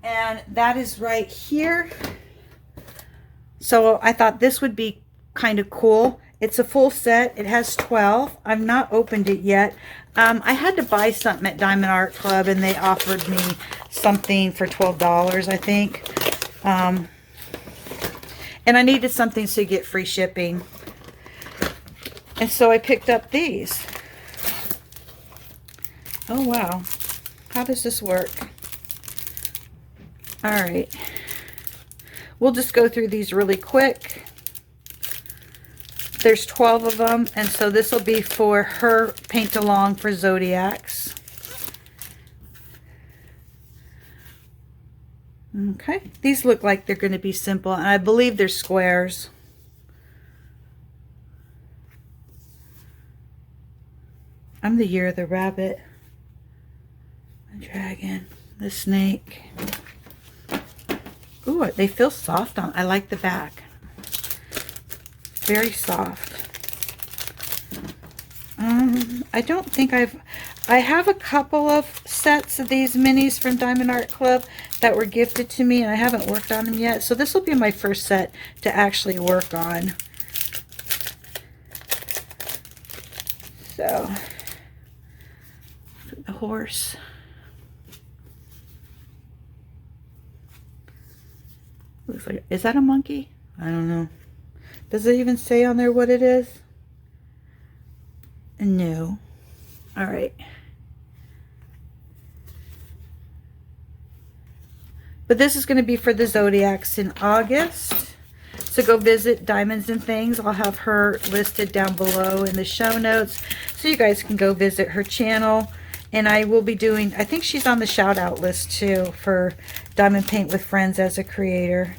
And that is right here. So I thought this would be kind of cool. It's a full set. It has 12. I've not opened it yet. I had to buy something at Diamond Art Club, and they offered me something for $12, I think. And I needed something to get free shipping. And so I picked up these. Oh, wow. How does this work? All right. We'll just go through these really quick. There's 12 of them, and so this will be for her paint along for Zodiacs. Okay, these look like they're going to be simple, and I believe they're squares. I'm the year of the rabbit, the dragon, the snake. Ooh, they feel soft on. I like the back. Very soft. I don't think I have a couple of sets of these minis from Diamond Art Club that were gifted to me, and I haven't worked on them yet. So this will be my first set to actually work on. So, the horse. Looks like, is that a monkey? I don't know. Does it even say on there what it is? No. All right. But this is going to be for the Zodiacs in August. So go visit Diamonds and Things. I'll have her listed down below in the show notes, so you guys can go visit her channel. And I will be doing, I think she's on the shout out list too for Diamond Paint with Friends as a creator.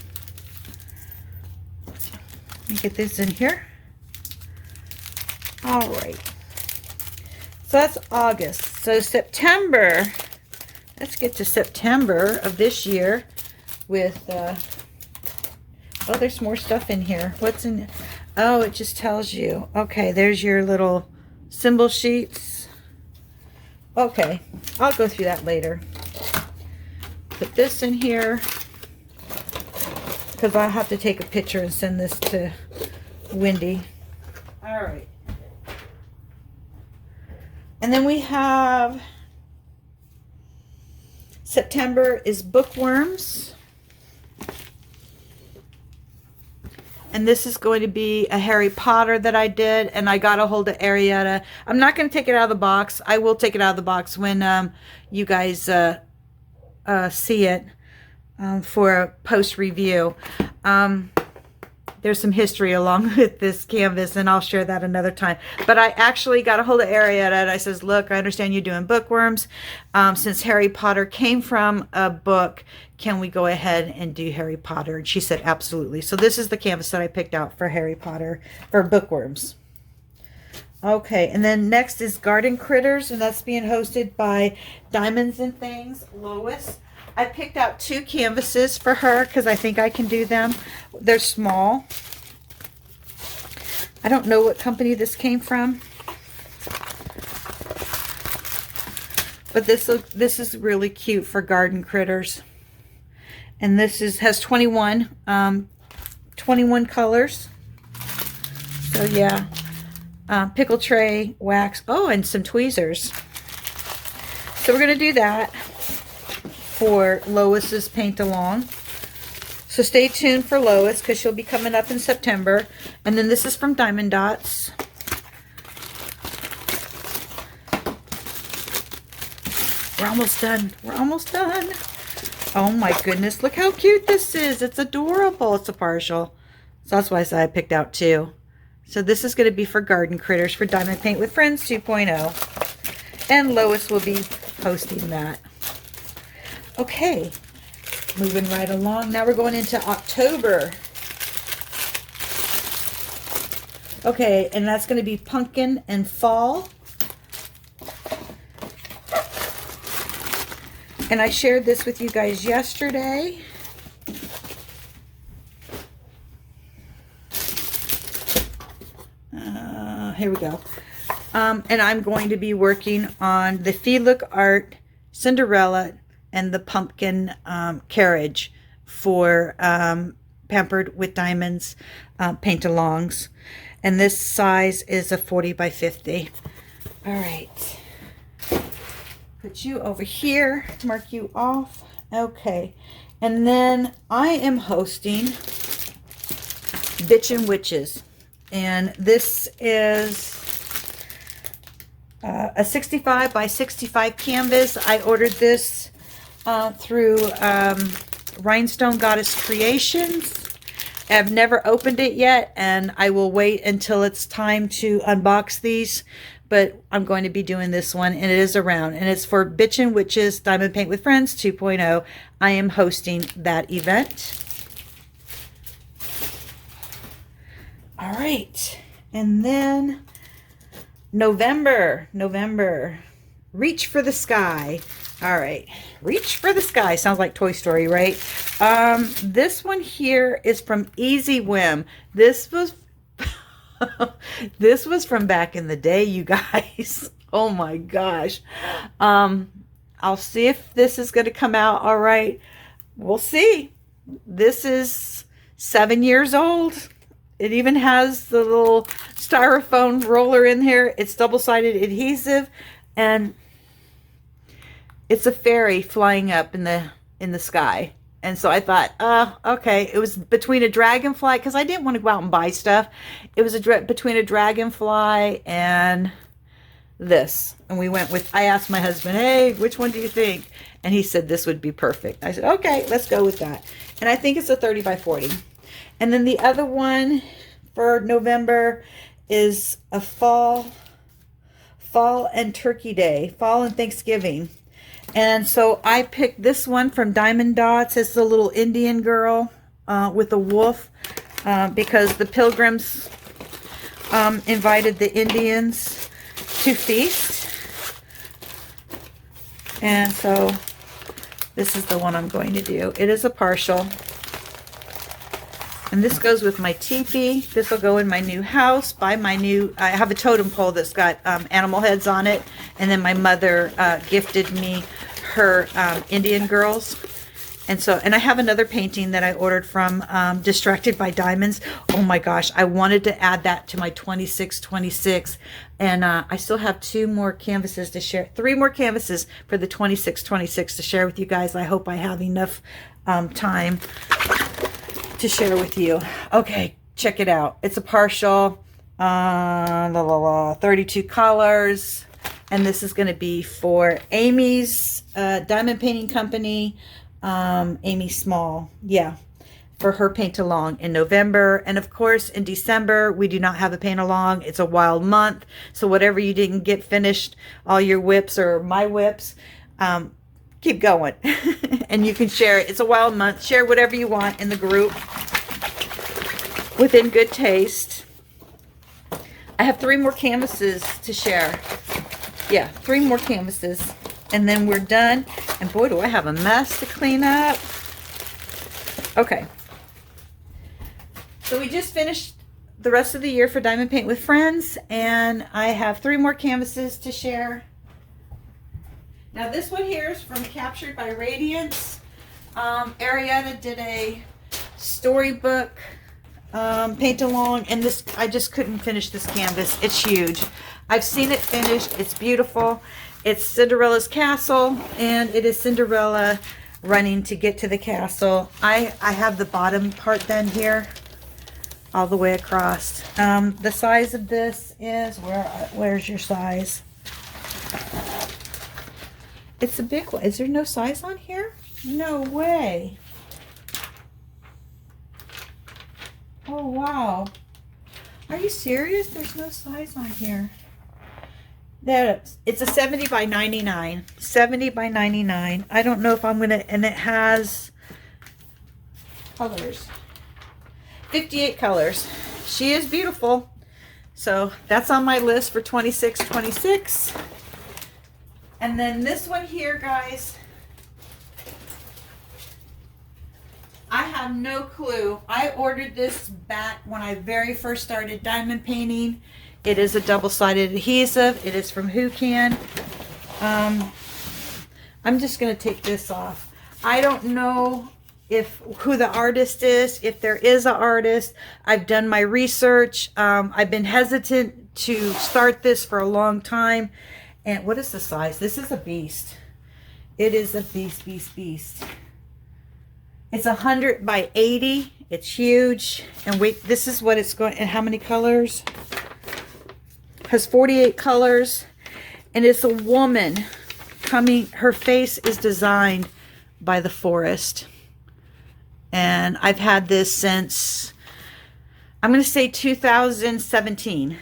Let me get this in here. All right. So that's August. So September, let's get to September of this year with, oh, there's more stuff in here. What's in, Oh, it just tells you. Okay, there's your little symbol sheets. Okay, I'll go through that later. Put this in here because I'll have to take a picture and send this to Wendy. All right. And then we have September is bookworms. And this is going to be a Harry Potter that I did, and I got a hold of Arietta. I'm not going to take it out of the box. I will take it out of the box when you guys see it for a post review. There's some history along with this canvas, and I'll share that another time. But I actually got a hold of Arietta, and I says, look, I understand you're doing bookworms. Since Harry Potter came from a book, can we go ahead and do Harry Potter? And she said, absolutely. So this is the canvas that I picked out for Harry Potter, for bookworms. Okay, and then next is Garden Critters, and that's being hosted by Diamonds and Things, Lois. I picked out 2 canvases for her because I think I can do them. They're small. I don't know what company this came from, but this is really cute for Garden Critters. And this has 21 colors. So yeah, pickle tray, wax, oh, and some tweezers. So we're gonna do that for Lois's paint along. So stay tuned for Lois because she'll be coming up in September. And then this is from Diamond Dots. We're almost done. We're almost done. Oh my goodness, look how cute this is. It's adorable. It's a partial. So that's why I said I picked out 2. So this is going to be for Garden Critters for Diamond Paint with Friends 2.0. And Lois will be hosting that. Okay, moving right along. Now we're going into October. Okay, and that's going to be Pumpkin and Fall. And I shared this with you guys yesterday. Here we go. And I'm going to be working on the Fee Look Art Cinderella and the pumpkin carriage for Pampered with Diamonds paint-alongs. And this size is a 40 by 50. All right. Put you over here, mark you off. Okay. And then I am hosting Bitchin' Witches. And this is a 65 by 65 canvas. I ordered this through Rhinestone Goddess Creations. I've never opened it yet, and I will wait until it's time to unbox these. But I'm going to be doing this one, and it is around. And it's for Bitchin' Witches Diamond Paint with Friends 2.0. I am hosting that event. All right. And then November. Reach for the Sky. All right. Reach for the Sky. Sounds like Toy Story, right? This one here is from Easy Whim. This was this was from back in the day, you guys. Oh my gosh. I'll see if this is going to come out all right. We'll see. This is 7 years old. It even has the little styrofoam roller in here. It's double-sided adhesive, and it's a fairy flying up in the sky. And so I thought, okay, it was between a dragonfly, because I didn't want to go out and buy stuff. It was between a dragonfly and this. And we went with, I asked my husband, hey, which one do you think? And he said this would be perfect. I said, okay, let's go with that. And I think it's a 30 by 40. And then the other one for November is a fall and Turkey Day, fall and Thanksgiving. And so I picked this one from Diamond Dots. It's the little Indian girl with a wolf because the Pilgrims invited the Indians to feast. And so this is the one I'm going to do. It is a partial. And this goes with my teepee. This will go in my new house. I have a totem pole that's got animal heads on it. And then my mother gifted me her Indian girls. And I have another painting that I ordered from Distracted by Diamonds. Oh my gosh, I wanted to add that to my 2626. And I still have 2 more canvases to share, 3 more canvases for the 2626 to share with you guys. I hope I have enough time to share with you. Okay, check it out. It's a partial, 32 colors. And this is going to be for Amy's diamond painting company. Amy Small, yeah, for her paint along in November. And of course in December we do not have a paint along. It's a wild month, so whatever you didn't get finished, all your whips or my whips, keep going. And you can share it. It's a wild month. Share whatever you want in the group within good taste. I have 3 more canvases to share. Yeah, 3 more canvases. And then we're done. And boy, do I have a mess to clean up. Okay. So we just finished the rest of the year for Diamond Paint with Friends. And I have 3 more canvases to share. Now this one here is from Captured by Radiance. Ariana did a storybook paint along. And this, I just couldn't finish this canvas. It's huge. I've seen it finished. It's beautiful. It's Cinderella's castle, and it is Cinderella running to get to the castle. I have the bottom part done here, all the way across. The size of this is, where's your size? It's a big one. Is there no size on here? No way. Oh, wow. Are you serious? There's no size on here. It's a 70 by 99. 70 by 99. I don't know if I'm going to, and it has colors. 58 colors. She is beautiful. So that's on my list for 2626. And then this one here, guys, I have no clue. I ordered this back when I very first started diamond painting. It is a double-sided adhesive. It is from Who Can. I'm just going to take this off. I don't know who the artist is, if there is an artist. I've done my research. I've been hesitant to start this for a long time. And what is the size? This is a beast. It is a beast. It's 100 by 80. It's huge. And wait, this is what it's going, and how many colors? Has 48 colors, and it's a woman coming. Her face is designed by the forest, and I've had this since, I'm going to say 2017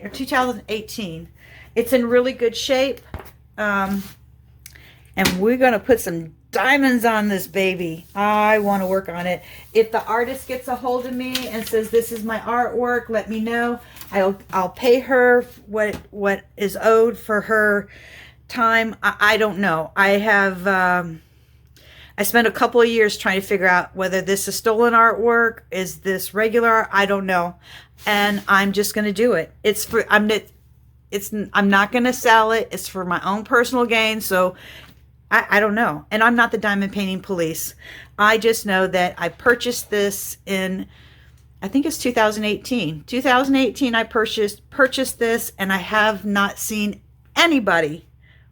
or 2018. It's in really good shape, and we're going to put some diamonds on this baby. I want to work on it. If the artist gets a hold of me and says this is my artwork, let me know. I'll pay her what is owed for her time. I don't know. I have I spent a couple of years trying to figure out whether this is stolen artwork, is this regular art? I don't know. And I'm just going to do it. I'm not going to sell it. It's for my own personal gain. So I don't know. And I'm not the diamond painting police. I just know that I purchased this in, I think it's 2018. 2018 I purchased this, and I have not seen anybody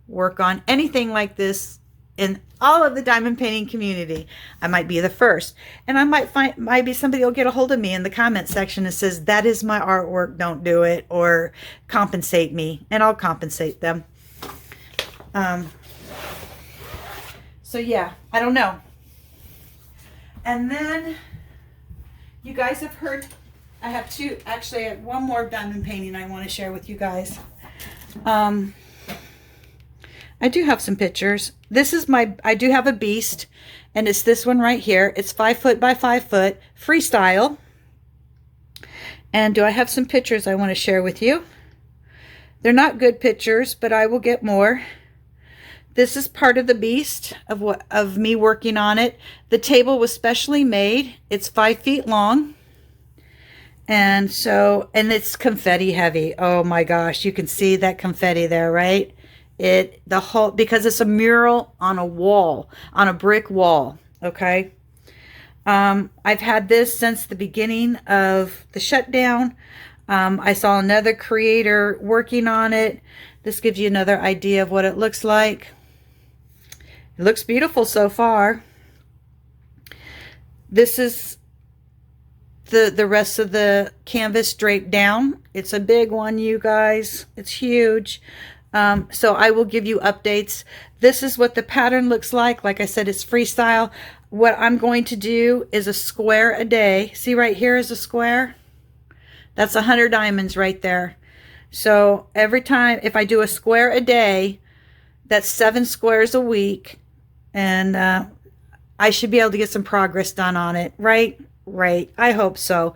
work on anything like this in all of the diamond painting community. I might be the first. And I might be somebody will get a hold of me in the comment section and says, that is my artwork, don't do it, or compensate me, and I'll compensate them. So yeah, I don't know. And then you guys have heard, I have one more diamond painting I want to share with you guys. I do have some pictures. This is I do have a beast, and it's this one right here. It's 5 foot by 5 foot, freestyle. And do I have some pictures I want to share with you? They're not good pictures, but I will get more. This is part of the beast of me working on it. The table was specially made. It's 5 feet long. And it's confetti heavy. Oh my gosh, you can see that confetti there, right? Because it's a mural on a wall, on a brick wall, okay? I've had this since the beginning of the shutdown. I saw another creator working on it. This gives you another idea of what it looks like. It looks beautiful so far. This is the rest of the canvas draped down. It's a big one, you guys. It's huge. So I will give you updates. This is what the pattern looks like. Like I said, it's freestyle. What I'm going to do is a square a day. See right here is a square? That's 100 diamonds right there. So every time, if I do a square a day, that's 7 squares a week. And I should be able to get some progress done on it, right? Right. I hope so.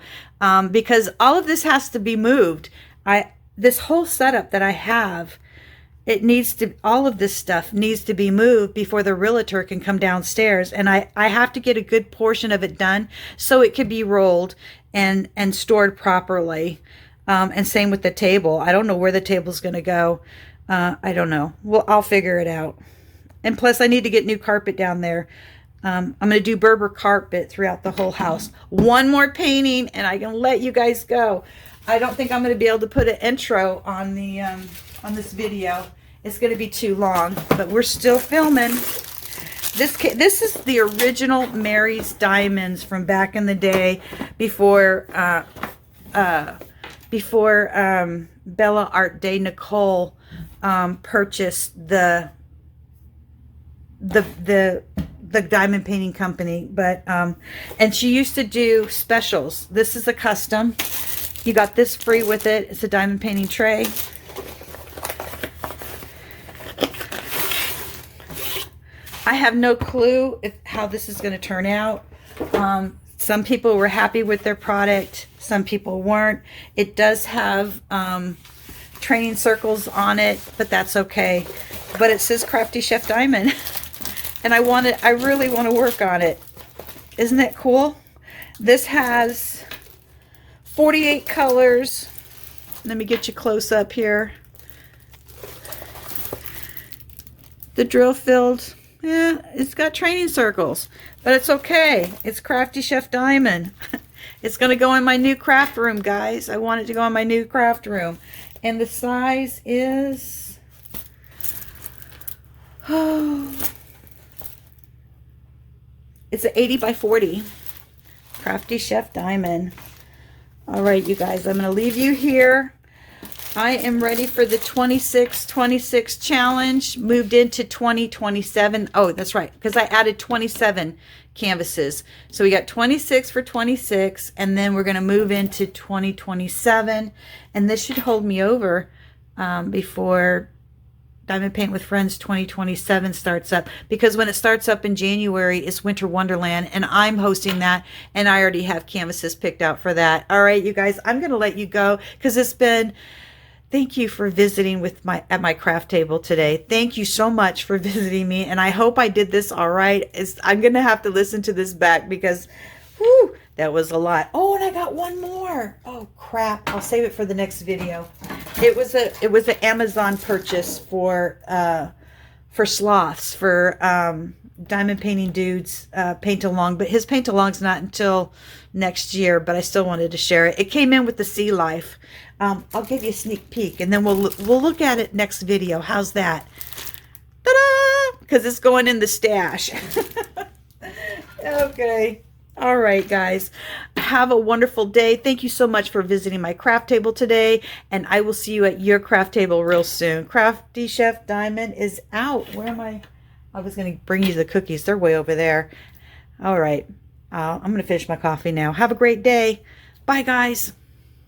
Because all of this has to be moved. This whole setup that I have, all of this stuff needs to be moved before the realtor can come downstairs. And I have to get a good portion of it done so it can be rolled and stored properly. And same with the table. I don't know where the table's going to go. I don't know. Well, I'll figure it out. And plus I need to get new carpet down there. I'm going to do Berber carpet throughout the whole house. One more painting and I can let you guys go. I don't think I'm going to be able to put an intro on the on this video. It's going to be too long, but we're still filming. This is the original Mary's Diamonds from back in the day before Bella Art de Nicole purchased the diamond painting company, but and she used to do specials. This is a custom. You got this free with it. It's a diamond painting tray. I have no clue how this is going to turn out. Some people were happy with their product. Some people weren't. It does have training circles on it, but that's okay. But it says Crafty Chef Diamond. And I really want to work on it. Isn't that cool? This has 48 colors. Let me get you close up here. The drill filled, yeah, it's got training circles, but it's okay. It's Crafty Chef Diamond. It's going to go in my new craft room, guys. I want it to go in my new craft room. And the size is, it's an 80 by 40. Crafty Chef Diamond. All right, you guys, I'm going to leave you here. I am ready for the 26 challenge, moved into 2027. Oh, that's right, because I added 27 canvases. So we got 26 for 26, and then we're going to move into 2027. And this should hold me over before Diamond Paint with Friends 2027 starts up, because when it starts up in January, it's Winter Wonderland, and I'm hosting that, and I already have canvases picked out for that. All right, you guys, I'm going to let you go because it's been... Thank you for visiting at my craft table today. Thank you so much for visiting me, and I hope I did this all right. I'm going to have to listen to this back because, whew, that was a lot. Oh, and I got one more. Oh, crap. I'll save it for the next video. It was an Amazon purchase for sloths, for Diamond Painting Dude's paint-along, but his paint-along's not until next year, but I still wanted to share it. It came in with the Sea Life. I'll give you a sneak peek, and then we'll look at it next video. How's that? Ta-da! Because it's going in the stash. Okay. All right, guys. Have a wonderful day. Thank you so much for visiting my craft table today, and I will see you at your craft table real soon. Crafty Chef Diamond is out. Where am I? I was going to bring you the cookies. They're way over there. All right. I'm going to finish my coffee now. Have a great day. Bye, guys.